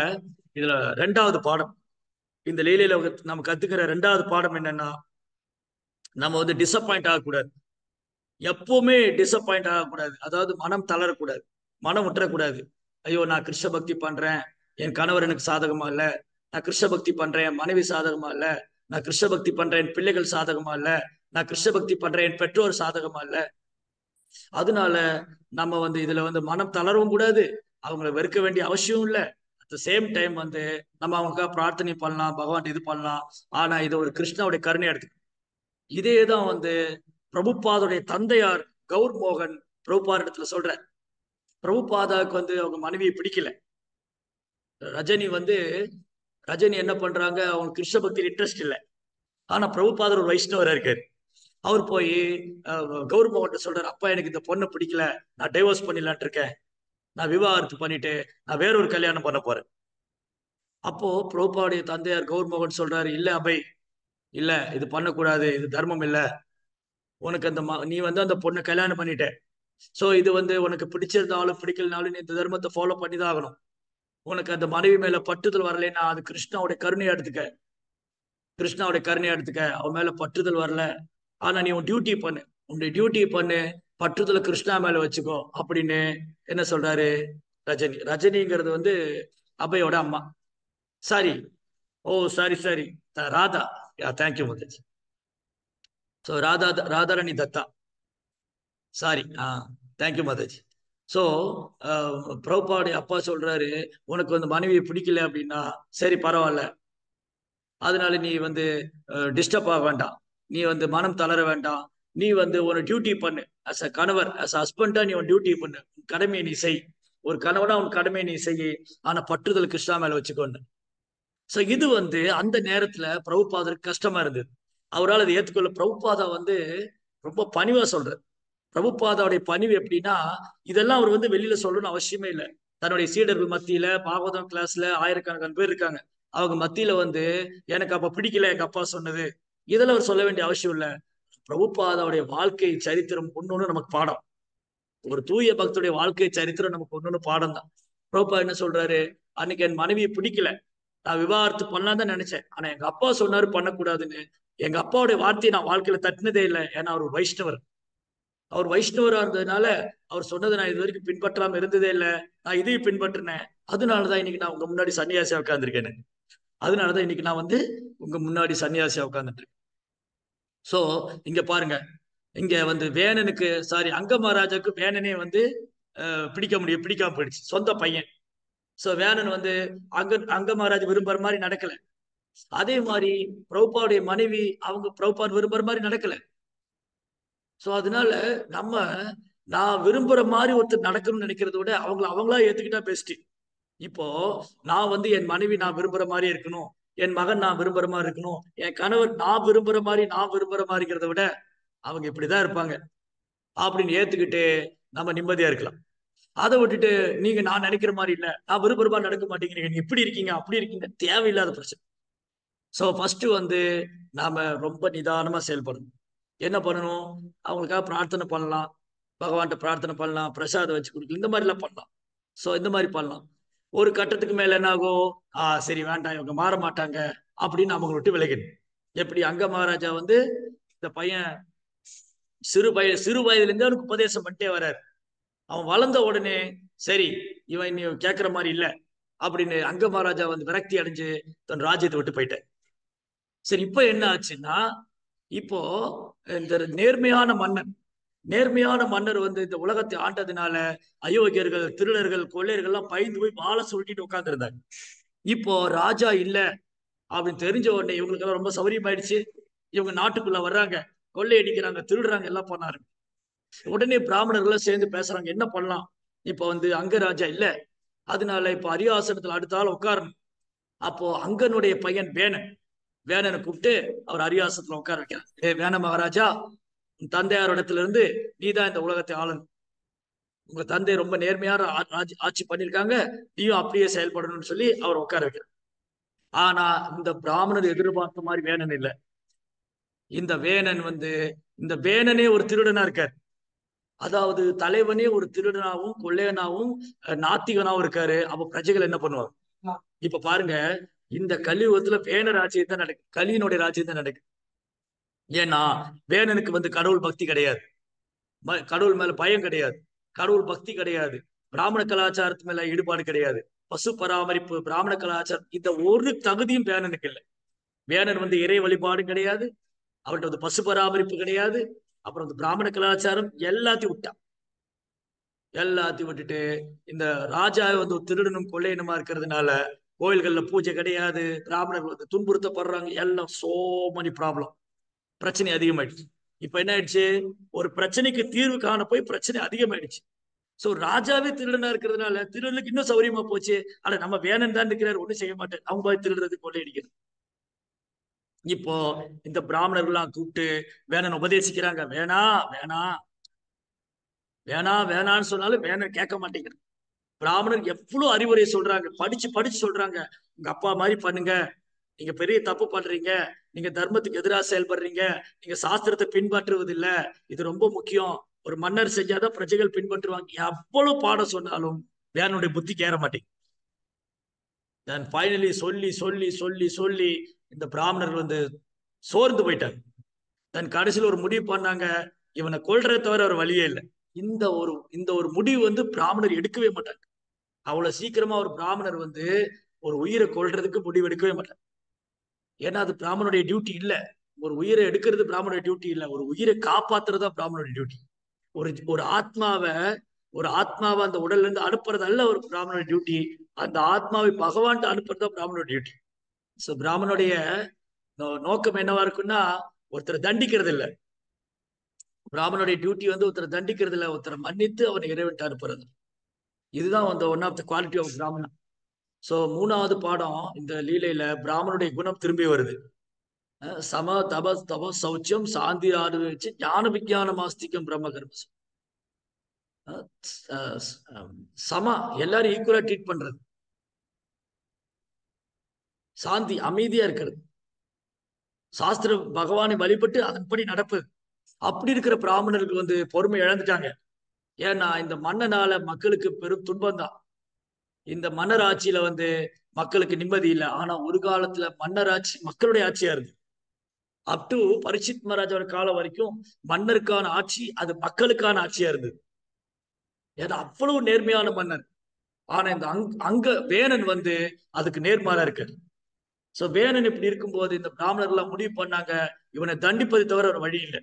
இதுல ரெண்டாவது பாடம், இந்த லீலையில நம்ம கத்துக்கிற ரெண்டாவது பாடம் என்னன்னா, நம்ம டிசப்பாயிண்ட் ஆகக்கூடாது, எப்பவுமே டிசப்பாயிண்ட் ஆகக்கூடாது. அதாவது மனம் தளரக்கூடாது, மனம் விட்டுறக்கூடாது. ஐயோ நான் கிருஷ்ண பக்தி பண்றேன், என் கணவர் எனக்கு சாதகமா இல்ல, நான் கிருஷ்ண பக்தி பண்றேன் என் மனைவி சாதகமா இல்ல, நான் கிருஷ்ண பக்தி பண்றேன் என் பிள்ளைகள் சாதகமா இல்ல, நான் கிருஷ்ண பக்தி பண்றேன் என் பெற்றோர் சாதகமா இல்ல. அதனால நம்ம இதுல மனம் தளரவும் கூடாது, அவங்களை வெறுக்க வேண்டிய அவசியம் இல்லை. அட் த சேம் டைம் நம்ம அவங்க பிரார்த்தனை பண்ணலாம், பகவான் இது பண்ணலாம். ஆனா இது ஒரு கிருஷ்ணாவுடைய கருணை எடுத்து. இதேதான் பிரபுபாதுடைய தந்தையார் கௌர் மோகன் பிரபுபார் இடத்துல சொல்ற. பிரபுபாதாவுக்கு வந்து அவங்க மனைவியை பிடிக்கல. ரஜினி வந்து ரஜினி என்ன பண்றாங்க, அவங்க கிருஷ்ண பக்தியில் இன்ட்ரெஸ்ட் இல்லை. ஆனா பிரபுபாதர் ஒரு வைஷ்ணவரா இருக்காரு. அவர் போய் கௌரவ சொல்றாரு, அப்பா எனக்கு இந்த பொண்ணை பிடிக்கல, நான் டைவோர்ஸ் பண்ணிடலான் இருக்கேன், நான் விவாகரத்து பண்ணிட்டு நான் வேறொரு கல்யாணம் பண்ண போறேன். அப்போ பிரபுபாவுடைய தந்தையார் கௌர் சொல்றாரு, இல்ல அபய், இல்ல இது பண்ணக்கூடாது, இது தர்மம் இல்ல. உனக்கு அந்த நீ வந்து அந்த பொண்ணை கல்யாணம் பண்ணிட்ட. சோ இது வந்து உனக்கு பிடிச்சிருந்தாலும் பிடிக்கலனாலும் நீ இந்த தர்மத்தை ஃபாலோ பண்ணி தான் ஆகணும். உனக்கு அந்த மனைவி மேல பட்டுதல் வரலைன்னா அது கிருஷ்ணாவுடைய கருணையை எடுத்துக்க, கிருஷ்ணாவுடைய கருணையை எடுத்துக்க. அவன் மேல பற்றுதல் வரல, ஆனா நீ உன் டியூட்டி பண்ணு, உன்னுடைய டியூட்டி பண்ணு, பற்றுதல கிருஷ்ணா மேல வச்சுக்கோ அப்படின்னு என்ன சொல்றாரு ரஜினி. ரஜினிங்கிறது வந்து அபயோட அம்மா. Sorry, oh sorry sorry, Radha. Thank you மதேஜ். So Radharani Datta, sorry. Thank you மதேஜ். ஸோ பிரபுபாவுடைய அப்பா சொல்றாரு, உனக்கு வந்து மனைவியை பிடிக்கல அப்படின்னா சரி பரவாயில்ல, அதனால நீ வந்து டிஸ்டர்ப் ஆக வேண்டாம், நீ வந்து மனம் தளர வேண்டாம், நீ வந்து உன டியூட்டி பண்ணு. அஸ் அ கணவர், அஸ் ஹஸ்பண்டா நீ உன் டியூட்டி பண்ணு, கடமையை நீ செய். ஒரு கணவனா உன் கடமையை நீ செய், ஆனா பற்றுதல் கிருஷ்ணா மேல வச்சுக்கோன்னு. சோ இது வந்து அந்த நேரத்துல பிரபுபாதருக்கு கஷ்டமா இருந்தது. அவரால் அதை ஏத்துக்கொள்ள. பிரபுபாதா வந்து ரொம்ப பணிவா சொல்றாரு. பிரபுபாதாவுடைய பணிவு எப்படின்னா, இதெல்லாம் அவர் வந்து வெளியில சொல்லணும்னு அவசியமே இல்லை. தன்னுடைய சீடர்கள் மத்தியில பாகவதம் கிளாஸ்ல ஆயிரக்கணக்கான பேர் இருக்காங்க. அவங்க மத்தியில வந்து எனக்கு அப்ப பிடிக்கல எங்க அப்பா சொன்னது, இதெல்லாம் அவர் சொல்ல வேண்டிய அவசியம் இல்லை. பிரபுபாதாவுடைய வாழ்க்கை சரித்திரம் ஒன்னொன்னு நமக்கு பாடம். ஒரு தூய பக்தருடைய வாழ்க்கை சரித்திரம் நமக்கு ஒன்னொன்னு பாடம் தான். பிரபுபா என்ன சொல்றாரு, அன்னைக்கு என் மனைவியை பிடிக்கல, நான் விவாகரத்து பண்ணலாம் தான் நினைச்சேன், ஆனா எங்க அப்பா சொன்னாரு பண்ணக்கூடாதுன்னு. எங்க அப்பாவுடைய வார்த்தையை நான் வாழ்க்கையில தட்டினதே இல்லை, ஏன்னா அவர் ஒரு வைஷ்ணவர். அவர் வைஷ்ணவரா இருந்ததுனால அவர் சொன்னதை நான் இது வரைக்கும் பின்பற்றாம இருந்ததே இல்லை, நான் இதையும் பின்பற்றினேன். அதனாலதான் இன்னைக்கு நான் உங்க முன்னாடி சன்னியாசியா உட்கார்ந்துருக்கேன். அதனாலதான் இன்னைக்கு நான் வந்து உங்க முன்னாடி சன்னியாசியா உட்கார்ந்துட்டு இருக்கேன். சோ இங்க பாருங்க, இங்க வந்து வேணனுக்கு, சாரி அங்க மகாராஜாக்கு வேணனே வந்து பிடிக்காம போயிடுச்சு, சொந்த பையன். சோ வேணன் வந்து அங்க மகாராஜ் விரும்புற மாதிரி நடக்கல. அதே மாதிரி பிரபுபாவுடைய மனைவி அவங்க பிரபுபாத் விரும்புற மாதிரி நடக்கல. சோ அதனால நம்ம, நான் விரும்புற மாதிரி ஒருத்தர் நடக்கணும்னு நினைக்கிறத விட அவங்களா ஏத்துக்கிட்டா பெஸ்ட். இப்போ நான் வந்து என் மனைவி நான் விரும்புற மாதிரி இருக்கணும், என் மகன் நான் விரும்புற மாதிரி இருக்கணும், என் கணவர் நான் விரும்புற மாதிரிங்கிறத விட அவங்க இப்படிதான் இருப்பாங்க அப்படின்னு ஏத்துக்கிட்டு நம்ம நிம்மதியா இருக்கலாம். அதை விட்டுட்டு நீங்க நான் நினைக்கிற மாதிரி இல்ல, நான் விரும்புற மாதிரி நடக்க மாட்டேங்கிறீங்க, நீங்க இப்படி இருக்கீங்க அப்படி இருக்கீங்க, தேவையில்லாத பிரச்சனை. சோ ஃபர்ஸ்ட் வந்து நாம ரொம்ப நிதானமா செயல்படணும். என்ன பண்ணணும், அவங்களுக்காக பிரார்த்தனை பண்ணலாம், பகவான்கிட்ட பிரார்த்தனை பண்ணலாம், பிரசாதம் வச்சு கொடுக்கலாம், இந்த மாதிரி எல்லாம் பண்ணலாம். சோ இந்த மாதிரி பண்ணலாம். ஒரு கட்டத்துக்கு மேல என்ன ஆகும், சரி வேண்டாம் இவங்க மாற மாட்டாங்க அப்படின்னு அவங்களை விட்டு விலகிடும். எப்படி அங்க மகாராஜா வந்து இந்த பையன் சிறு வயதுல இருந்து அவனுக்கு உபதேசம் பண்ணிட்டே வர்றாரு. அவன் வளர்ந்த உடனே சரி இவன் இனி கேட்கிற மாதிரி இல்ல அப்படின்னு அங்க மகாராஜா வந்து விரக்தி அடைஞ்சு தன் ராஜ்யத்தை விட்டு போயிட்டார். சரி இப்ப என்ன ஆச்சுன்னா, இப்போ இந்த நேர்மையான மன்னர் வந்து இந்த உலகத்தை ஆண்டதுனால அயோக்கியர்கள், திருடர்கள், கொள்ளையர்கள் எல்லாம் பயந்து போய் வாழை சுருட்டிட்டு உட்கார்ந்துருந்தாங்க. இப்போ ராஜா இல்ல அப்படின்னு தெரிஞ்ச உடனே இவங்களுக்கு எல்லாம் ரொம்ப சௌரியமாயிடுச்சு. இவங்க நாட்டுக்குள்ள வர்றாங்க, கொள்ளையடிக்கிறாங்க, திருடுறாங்க, எல்லாம் பண்ணாரு. உடனே பிராமணர்கள் சேர்ந்து பேசுறாங்க, என்ன பண்ணலாம், இப்ப வந்து அங்க ராஜா இல்ல, அதனால இப்ப அரியாசனத்துல அடுத்த ஆள் உட்காரணும். அப்போ அங்கனுடைய பையன் வேணனை கூப்பிட்டு அவர் அரியாசனத்துல உட்கார வைக்கிறார். வேண மகாராஜா, உன் தந்தையார் இடத்துல இருந்து நீதான் இந்த உலகத்தை ஆளணும், உங்க தந்தை ரொம்ப நேர்மையான ஆட்சி பண்ணிருக்காங்க, நீயும் அப்படியே செயல்படணும்னு சொல்லி அவர் உட்கார வைக்கிறார். ஆனா இந்த பிராமணர் எதிர்பார்த்த மாதிரி வேணன் இல்லை. இந்த வேணன் வந்து, இந்த வேணனே ஒரு திருடனா இருக்கார். அதாவது தலைவனே ஒரு திருடனாவும் கொள்ளையனாவும் நாத்திகனாவும் இருக்காரு. அப்ப பிரஜைகள் என்ன பண்ணுவாங்க? இப்ப பாருங்க, இந்த கலியுகத்துல வேண ராஜ்யம் தான் நடக்கு, கலியினுடைய ராஜ்யம் தான் நடக்கு. ஏன்னா வேணனுக்கு வந்து கடவுள் பக்தி கிடையாது, கடவுள் மேல பயம் கிடையாது, கடவுள் பக்தி கிடையாது, பிராமண கலாச்சாரத்து மேல ஈடுபாடு கிடையாது, பசு பராமரிப்பு, பிராமண கலாச்சாரம், இந்த ஒரு தகுதியும் வேணனுக்கு இல்லை. வேணன் வந்து இறை வழிபாடும் கிடையாது, அவர்கிட்ட வந்து பசு பராமரிப்பு கிடையாது, அப்புறம் வந்து பிராமண கலாச்சாரம் எல்லாத்தையும் விட்டான். எல்லாத்தையும் விட்டுட்டு இந்த ராஜா வந்து திருடனும் கொள்ளையனுமா இருக்கிறதுனால கோயில்கள்ல பூஜை கிடையாது, பிராமணர்கள் வந்து துன்புறுத்தப்படுறாங்க, எல்லாம் சோ மணி ப்ராப்ளம், பிரச்சனை அதிகமாயிடுச்சு. இப்ப என்ன ஆயிடுச்சு, ஒரு பிரச்சனைக்கு தீர்வு காண போய் பிரச்சனை அதிகமாயிடுச்சு. சோ ராஜாவே திருடனா இருக்கிறதுனால திருடனுக்கு இன்னும் சௌரியமா போச்சு. ஆனா நம்ம வேணன் தான் இருக்கிறார், ஒண்ணும் செய்ய மாட்டேன், அவங்க போய் திருடுறது கொள்ளையடிக்கிறது. இப்போ இந்த பிராமணர்கள்லாம் கூப்பிட்டு வேணன் உபதேசிக்கிறாங்க. வேணா வேணா வேணா வேணான்னு சொன்னாலும் வேணன் கேட்க மாட்டேங்கிறார். பிராமணர் எவ்வளவு அறிவுரை சொல்றாங்க, படிச்சு படிச்சு சொல்றாங்க. உங்க அப்பா மாதிரி பண்ணுங்க, நீங்க பெரிய தப்பு பண்றீங்க, நீங்க தர்மத்துக்கு எதிராக செயல்படுறீங்க, நீங்க சாஸ்திரத்தை பின்பற்றுவது இல்ல, இது ரொம்ப முக்கியம், ஒரு மன்னர் செஞ்சாதான் பிரஜைகள் பின்பற்றுவாங்க. எவ்வளவு பாடம் சொன்னாலும் வேனுடைய புத்தி கேற மாட்டேங்குது. தென் ஃபைனலி சொல்லி சொல்லி சொல்லி சொல்லி இந்த பிராமணர்கள் வந்து சோர்ந்து போயிட்டாங்க. தன் கடைசியில் ஒரு முடிவு பண்ணாங்க, இவனை கொல்றதை தவிர ஒரு வழியே இல்லை. இந்த ஒரு முடிவு வந்து பிராமணர் எடுக்கவே மாட்டாங்க. அவ்வளவு சீக்கிரமா ஒரு பிராமணர் வந்து ஒரு உயிரை கொல்றதுக்கு முடிவு எடுக்கவே மாட்டாங்க. ஏன்னா அது பிராமணனுடைய டியூட்டி இல்ல. ஒரு உயிரை எடுக்கிறது பிராமணனுடைய டியூட்டி இல்ல, ஒரு உயிரை காப்பாத்துறதா பிராமணனுடைய டியூட்டி. ஒரு ஒரு ஆத்மாவை அந்த உடல்ல இருந்து அனுப்புறது அல்ல ஒரு பிராமணனுடைய டியூட்டி. அந்த ஆத்மாவை பகவான் அனுப்புறதா பிராமணனுடைய டியூட்டி. சோ பிராமணனுடைய நோக்கம் என்னவா இருக்குன்னா, ஒருத்தரை தண்டிக்கிறது இல்ல. பிராமணனுடைய டியூட்டி வந்து ஒருத்தரை தண்டிக்கிறது இல்ல, ஒருத்தரை மன்னித்து அவனை இறைவன் அனுப்புறது. இதுதான் வந்து one of the quality of பிராமணன். சோ 3வது பாடம் இந்த லீலையில பிராமணனுடைய குணம் திரும்பி வருது. சம தப தப சௌச்சியம் சாந்தி ஆறு வச்சு ஞான விஞ்ஞான மாஸ்திகம் பிரம்ம கர்ம. சம, எல்லாரும் ஈக்குவலா ட்ரீட் பண்றது, சாந்தி அமைதியா இருக்கிறது, சாஸ்திர பகவானை வழிபட்டு அதன்படி நடப்பது. அப்படி இருக்கிற பிராமணர்கள் வந்து பொறுமை இழந்துட்டாங்க. ஏன்னா இந்த மன்னனால மக்களுக்கு பெரும் துன்பம் தான். இந்த மன்னர் ஆட்சியில வந்து மக்களுக்கு நிம்மதி இல்லை. ஆனா ஒரு காலத்துல மன்னர் ஆட்சி மக்களுடைய ஆட்சியா இருக்கு. அப் டு பரீட்சித் மகாராஜோட காலம் வரைக்கும் மன்னருக்கான ஆட்சி அது மக்களுக்கான ஆட்சியா இருந்தது. ஏன்னா அவ்வளவு நேர்மையான மன்னர். ஆனா இந்த அங்க வேணன் வந்து அதுக்கு நேர்மாறா இருக்கு. சோ வேணன் இப்படி இருக்கும்போது இந்த பிராமணர்கள் முடிவு பண்ணாங்க, இவனை தண்டிப்பதை தவிர ஒரு வழி இல்லை.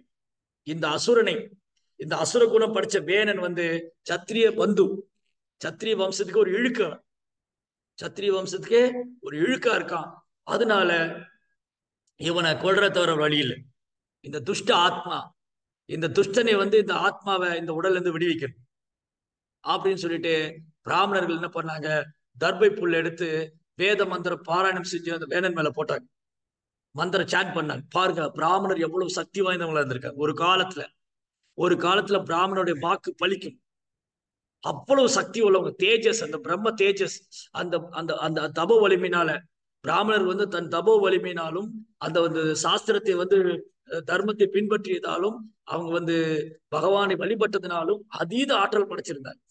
இந்த அசுரனை, இந்த அசுர குணம் படிச்ச வேணன் வந்து சத்திரிய பந்து, சத்திரிய வம்சத்துக்கு ஒரு இழுக்க, சத்திரிய வம்சத்துக்கே ஒரு இழுக்கா இருக்கான். அதனால இவனை கொல்ற தவிர வழி இல்லை. இந்த துஷ்ட ஆத்மா, இந்த துஷ்டனை வந்து இந்த ஆத்மாவை இந்த உடல்ல இருந்து விடுவிக்கணும் அப்படின்னு சொல்லிட்டு பிராமணர்கள் என்ன பண்ணாங்க, தர்பை புல் எடுத்து வேத மந்திர பாராயணம் செஞ்சு அந்த வேணன் மேல போட்டாங்க. மந்திர சாட் பண்ணாங்க. பாருங்க பிராமணர் எவ்வளவு சக்தி வாய்ந்தவங்களா இருந்திருக்காங்க. ஒரு காலத்துல பிராமணருடைய வாக்கு பலிக்கும். அவ்வளவு சக்தி உள்ளவங்க, தேஜஸ், அந்த பிரம்ம தேஜஸ், அந்த அந்த அந்த தபோ வலிமையினால பிராமணர் வந்து தன் தபோ வலிமையினாலும் அந்த வந்து சாஸ்திரத்தை வந்து தர்மத்தை பின்பற்றியதாலும் அவங்க வந்து பகவானை வழிபட்டதுனாலும் அதீத ஆற்றல் படைச்சிருந்தாங்க.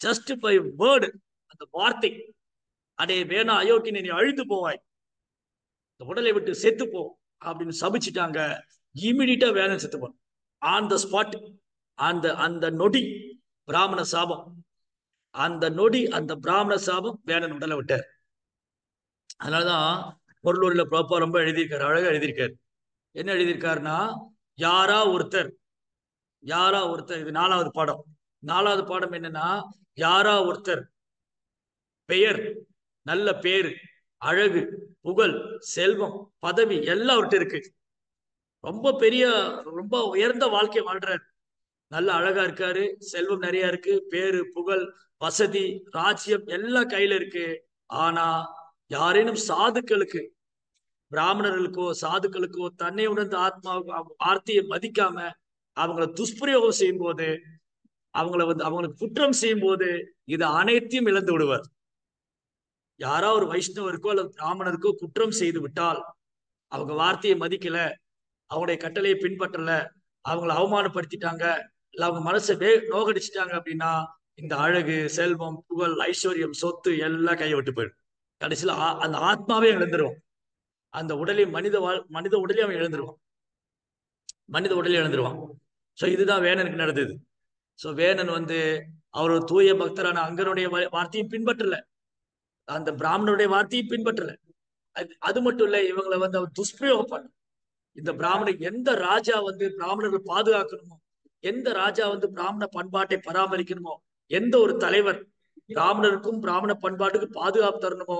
ஜஸ்ட் பை வேர்டு, அந்த வார்த்தை, அடே வேணா அயோக்கிய நீ அழிந்து போவாய், இந்த உடலை விட்டு செத்து போ அப்படின்னு சபிச்சுட்டாங்க. இமிடியட்டா வேணன் செத்து போன ஆன் த ஸ்பாட். அந்த அந்த நொடி பிராமண சாபம், அந்த நொடி அந்த பிராமண சாபம் வேணன் உடலை விட்டார். அதனாலதான் பொருளூர்ல ப்ராப்பா ரொம்ப எழுதியிருக்காரு, அழகா எழுதியிருக்காரு. என்ன எழுதியிருக்காருன்னா, யாரா ஒருத்தர், யாரா ஒருத்தர், இது 4வது பாடம். 4வது பாடம் என்னன்னா, யாரா ஒருத்தர் பெயர், நல்ல பேரு, அழகு, புகழ், செல்வம், பதவி எல்லாம் அவர்கிட்ட இருக்கு. ரொம்ப பெரிய, ரொம்ப உயர்ந்த வாழ்க்கை வாழ்றாரு, நல்ல அழகா இருக்காரு, செல்வம் நிறைய இருக்கு, பேரு, புகழ், வசதி, ராஜ்யம் எல்லாம் கையில இருக்கு. ஆனா யாரேனும் சாதுக்களுக்கு, பிராமணர்களுக்கோ சாதுக்களுக்கோ தன்னை உணர்ந்த ஆத்மா வார்த்தையை மதிக்காம அவங்களை துஷ்பிரயோகம் செய்யும் போது, அவங்கள வந்து அவங்களுக்கு குற்றம் செய்யும் போது இது அனைத்தையும் இழந்து விடுவார். யாரா ஒரு வைஷ்ணவருக்கோ அல்லது பிராமணருக்கோ குற்றம் செய்து விட்டால், அவங்க வார்த்தையை மதிக்கல, அவங்களுடைய கட்டளையை பின்பற்றல, அவங்களை அவமானப்படுத்திட்டாங்க, இல்ல அவங்க மனசை நோகடிச்சிட்டாங்க அப்படின்னா இந்த அழகு, செல்வம், புகழ், ஐஸ்வர்யம், சொத்து எல்லாம் கையை விட்டு போயிடும். கடைசியில அந்த ஆத்மாவே இழந்துருவோம். அந்த உடலை மனித உடலை அவன் இழந்துருவான், மனித உடலை இழந்துருவான். சோ இதுதான் வேணனுக்கு நடந்தது. சோ வேணன் வந்து அவர் ஒரு தூய பக்தரான அங்கனுடைய வார்த்தையை பின்பற்றல, அந்த பிராமணருடைய வார்த்தையை பின்பற்றல. அது மட்டும் இல்ல, இவங்களை வந்து அவர் துஷ்பிரயோகம் பண்ண. இந்த பிராமணர், எந்த ராஜா வந்து பிராமணர்கள் பாதுகாக்கணுமோ, எந்த ராஜா வந்து பிராமண பண்பாட்டை பராமரிக்கணுமோ, எந்த ஒரு தலைவர் பிராமணருக்கும் பிராமண பண்பாட்டுக்கு பாதுகாப்பு தரணுமோ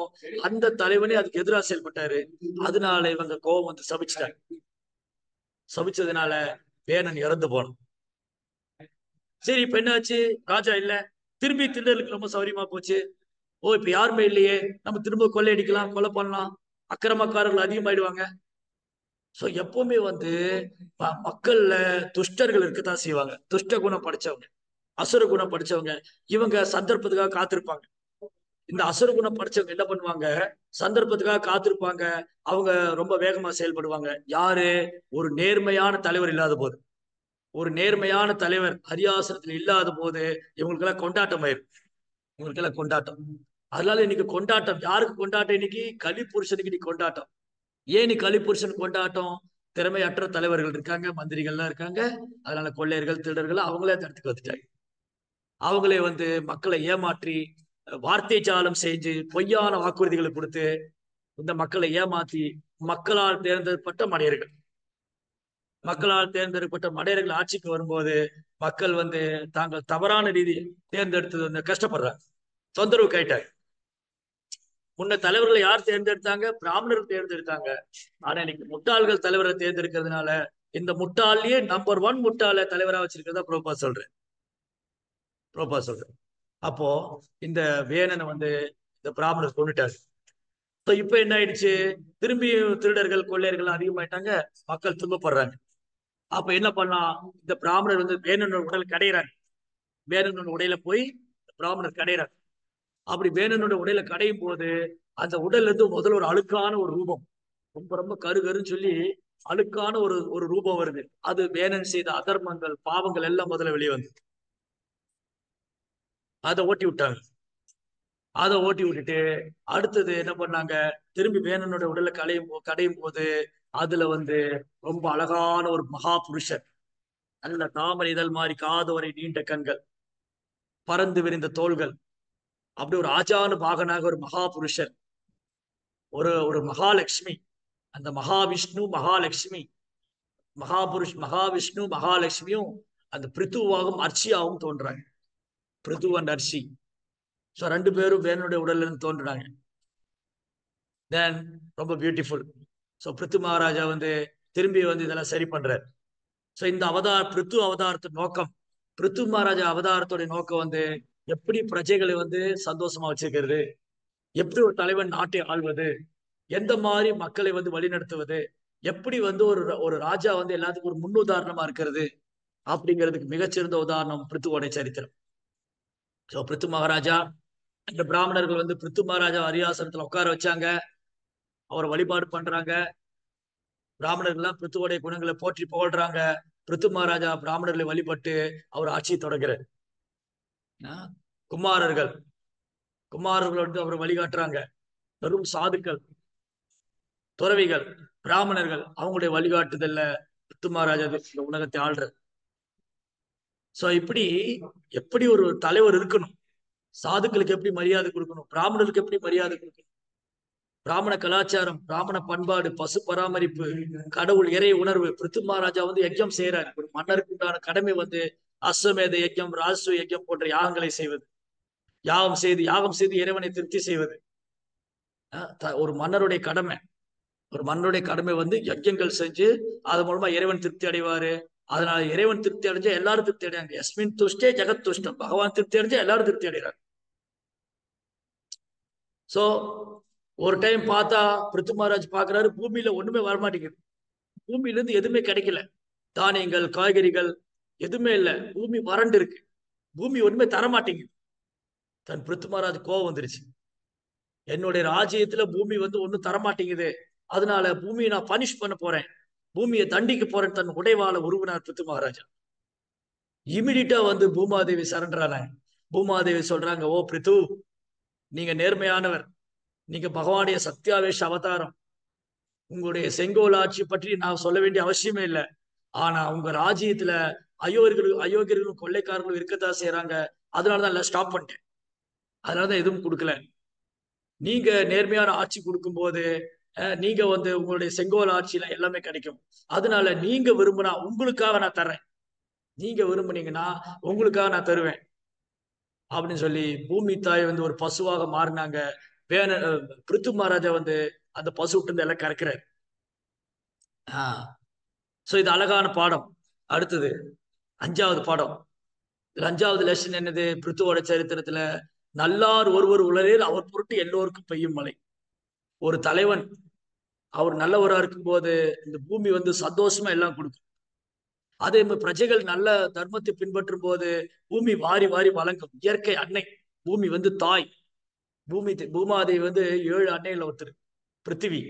அந்த தலைவனே அதுக்கு எதிராக செயல்பட்டாரு. அதனால இவங்க கோபம் வந்து சபிச்சிட்டாங்க. சபிச்சதுனால வேணன் இறந்து போனான். சரி இப்ப என்னாச்சு? ராஜா இல்ல, திரும்பி திருடர்களுக்கு ரொம்ப சௌரியமா போச்சு. ஓ இப்ப யாருமே இல்லையே, நம்ம திரும்ப கொள்ளையடிக்கலாம், கொலை பண்ணலாம், அக்கிரமக்காரர்கள் அதிகமாயிடுவாங்க. சோ எப்பவுமே வந்து மக்கள்ல துஷ்டர்கள் இருக்கத்தான் செய்வாங்க. துஷ்ட குணம் படிச்சவங்க, அசுர குணம் படிச்சவங்க, இவங்க சந்தர்ப்பத்துக்காக காத்திருப்பாங்க. இந்த அசுர குணம் படிச்சவங்க என்ன பண்ணுவாங்க? சந்தர்ப்பத்துக்காக காத்திருப்பாங்க. அவங்க ரொம்ப வேகமா செயல்படுவாங்க. யாரு? ஒரு நேர்மையான தலைவர் இல்லாத போது, ஒரு நேர்மையான தலைவர் அரியாசனத்தில் இல்லாத போது இவங்களுக்கெல்லாம் கொண்டாட்டம் ஆயிரும். இவங்களுக்கெல்லாம் கொண்டாட்டம். அதனால இன்னைக்கு கொண்டாட்டம். யாருக்கு கொண்டாட்டம்? இன்னைக்கு கலி புருஷனுக்கு இன்னைக்கு கொண்டாட்டம். ஏன் இன்னைக்கு கலி புருஷனுக்கு கொண்டாட்டம்? திறமையற்ற தலைவர்கள் இருக்காங்க, மந்திரிகள்லாம் இருக்காங்க. அதனால கொள்ளையர்கள், திருடர்கள் அவங்களே அந்த இடத்துக்கு வந்துட்டாங்க. அவங்களே வந்து மக்களை ஏமாற்றி வார்த்தை ஜாலம் செஞ்சு பொய்யான வாக்குறுதிகளை கொடுத்து இந்த மக்களை ஏமாத்தி மக்களால் தேர்ந்தெடுக்கப்பட்ட மடையர்கள், மக்களால் தேர்ந்தெடுக்கப்பட்ட மடையர்கள் ஆட்சிக்கு வரும்போது மக்கள் வந்து தாங்கள் தவறான ரீதி தேர்ந்தெடுத்தது வந்து கஷ்டப்படுறாங்க, தொந்தரவு கேட்டாங்க. முன்ன தலைவர்களை யார் தேர்ந்தெடுத்தாங்க? பிராமணர்கள் தேர்ந்தெடுத்தாங்க. ஆனா இன்னைக்கு முட்டாள்கள் தலைவரை தேர்ந்தெடுக்கிறதுனால இந்த முட்டாள்லயே நம்பர் ஒன் முட்டாள தலைவரா வச்சிருக்கிறதா பிரபா சொல்றேன். பிரபா சொல்றேன். அப்போ இந்த வேணனை வந்து இந்த பிராமணர் கொண்டுட்டாரு. இப்ப என்ன ஆயிடுச்சு? திரும்பி திருடர்கள் கொள்ளையர்கள் அதிகமாயிட்டாங்க, மக்கள் துன்பப்படுறாங்க. அப்ப என்ன பண்ணலாம்? இந்த பிராமணர் வந்து வேணனோட உடல் கடையிறாங்க. வேணனோட உடையில போய் பிராமணர் கடையிறாங்க. அப்படி வேணனோட உடையில கடையும் போது அந்த உடல்ல இருந்து முதல்ல ஒரு அழுக்கான ஒரு ரூபம், ரொம்ப ரொம்ப கருன்னு சொல்லி அழுக்கான ஒரு ஒரு ரூபம் வருது. அது வேணன் செய்த அதர்மங்கள், பாவங்கள் எல்லாம் முதல்ல வெளியே வந்து அதை ஓட்டி விட்டாங்க. அதை ஓட்டி விட்டுட்டு அடுத்தது என்ன பண்ணாங்க? திரும்பி வேணனோட உடல்ல கடையும் போது அதுல வந்து ரொம்ப அழகான ஒரு மகா புருஷன், நல்ல தாமரை இதழ் மாதிரி காதோரை நீண்ட கண்கள், பறந்து விரிந்த தோள்கள், அப்படி ஒரு ஆஜானு பாகனாக ஒரு மகா புருஷன், ஒரு ஒரு மகாலட்சுமி. அந்த மகாவிஷ்ணு மகாலட்சுமி, மகாவிஷ்ணு மகாலட்சுமியும் அந்த பிருத்துவாகவும் அர்ச்சியாவும் தோன்றாங்க. பிருத்து அண்ட் அர்ச்சி. ஸோ ரெண்டு பேரும் வேணுடைய உடல்ல இருந்து தோன்றுறாங்க. தென் ரொம்ப பியூட்டிஃபுல். ஸோ பிருத்து மகாராஜா வந்து திரும்பி வந்து இதெல்லாம் சரி பண்றாரு. ஸோ இந்த பிருத்து அவதாரத்தின் நோக்கம், பிருத்து மகாராஜா அவதாரத்துடைய நோக்கம் வந்து எப்படி பிரஜைகளை வந்து சந்தோஷமா வச்சிருக்கிறது, எப்படி ஒரு தலைவன் நாட்டை ஆள்வது, எந்த மாதிரி மக்களை வந்து வழிநடத்துவது, எப்படி வந்து ஒரு ஒரு ராஜா வந்து எல்லாத்துக்கும் ஒரு முன்னுதாரணமா இருக்கிறது அப்படிங்கிறதுக்கு மிகச்சிறந்த உதாரணம் பிருத்துவோட சரித்திரம். ஸோ பிருத்து மகாராஜா, இந்த பிராமணர்கள் வந்து பிருத்து மகாராஜா அரியாசனத்துல உட்கார வச்சாங்க, அவரை வழிபாடு பண்றாங்க. பிராமணர்கள்லாம் பிருத்துவோடைய குணங்களை போற்றி புகழ்றாங்க. பிருத்து மகாராஜா பிராமணர்களை வழிபட்டு அவர் ஆட்சியை தொடங்குறார். குமாரர்கள், குமாரர்கள் வந்து அவரை வழிகாட்டுறாங்க. பெரும் சாதுக்கள், துறவிகள், பிராமணர்கள் அவங்களுடைய வழிகாட்டுதல்ல பிருத்து மகாராஜா இந்த உலகத்தை ஆள்ற. சோ இப்படி எப்படி ஒரு தலைவர் இருக்கணும், சாதுக்களுக்கு எப்படி மரியாதை கொடுக்கணும், பிராமணருக்கு எப்படி மரியாதை கொடுக்கணும், பிராமண கலாச்சாரம், பிராமண பண்பாடு, பசு பராமரிப்பு, கடவுள் இறை உணர்வு. பிருத்து மகாராஜா வந்து யஜ்யம் செய்யறாரு. ஒரு மன்னருக்கு உண்டான கடமை வந்து அஸ்வமேத யஜ்யம், ராஜசூ யஜ்யம் போன்ற யாகங்களை செய்வது, யாகம் செய்து இறைவனை திருப்தி செய்வது ஒரு மன்னருடைய கடமை. ஒரு மன்னருடைய கடமை வந்து யஜ்யங்கள் செஞ்சு அது மூலமா இறைவன் திருப்தி அடைவாரு. அதனால இறைவன் திருப்தி அடைஞ்சா எல்லாரும் திருப்தி அடையாங்க. யஸ்மின் துஷ்டே ஜெகத் துஷ்டம். பகவான் திருப்தி அடைஞ்சா எல்லாரும் திருப்தி அடைகிறாங்க. சோ ஒரு டைம் பார்த்தா பிருத்து மகாராஜ் பாக்குறாரு, பூமியில ஒண்ணுமே வரமாட்டேங்குது. பூமியில இருந்து எதுவுமே கிடைக்கல. தானியங்கள், காய்கறிகள் எதுவுமே இல்லை. பூமி வறண்டு இருக்கு. பூமி ஒண்ணுமே தரமாட்டேங்குது. தன் பிருத்து மகாராஜ் கோவம் வந்துருச்சு. என்னுடைய ராஜ்யத்துல பூமி வந்து ஒண்ணும் தரமாட்டேங்குது, அதனால பூமியை நான் பனிஷ் பண்ண போறேன், பூமியை தண்டிக்க போறேன். தன் உடைவாள உருவினார் பிருத்து மகாராஜா. இமிடியட்டா வந்து பூமாதேவி சரண்டர் ஆனாங்க. பூமாதேவி சொல்றாங்க, ஓ பிரித்து, நீங்க நேர்மையானவர், நீங்க பகவானுடைய சத்தியாவேஷ அவதாரம், உங்களுடைய செங்கோல் ஆட்சி பற்றி நான் சொல்ல வேண்டிய அவசியமே இல்லை. ஆனா உங்க ராஜ்யத்துல அயோக்கியர்களும் கொள்ளைக்காரர்களும் இருக்கத்தான் செய்யறாங்க. அதனாலதான் எல்லாம் ஸ்டாப் பண்ணிட்டேன். அதனாலதான் எதுவும் கொடுக்கல. நீங்க நேர்மையான ஆட்சி கொடுக்கும் போது நீங்க வந்து உங்களுடைய செங்கோல் ஆட்சியில எல்லாமே கிடைக்கும். அதனால நீங்க விரும்பினா உங்களுக்காக நான் தர்றேன், நீங்க விரும்புனீங்கன்னா உங்களுக்காக நான் தருவேன் அப்படின்னு சொல்லி பூமி தாய் வந்து ஒரு பசுவாக மாறினாங்க. பிருத்து மகாராஜா வந்து அந்த பசு விட்டு இருந்து எல்லாம் கறக்குறாரு. சோ இது அழகான பாடம். அடுத்தது அஞ்சாவது பாடம். அஞ்சாவது லெசன் என்னது? பிருத்துவோட சரித்திரத்துல நல்லார் ஒருவர் உளரேல் அவர் பொருட்டு எல்லோருக்கும் பெய்யும் மழை. ஒரு தலைவன் அவர் நல்லவரா இருக்கும் போது இந்த பூமி வந்து சந்தோஷமா எல்லாம் கொடுக்கும். அதே மாதிரி பிரஜைகள் நல்ல தர்மத்தை பின்பற்றும் போது பூமி வாரி வாரி வழங்கும். இயற்கை அன்னை, பூமி வந்து தாய். பூமாதேவி வந்து 7 அன்னையில ஒருத்தர், பிருத்திவி.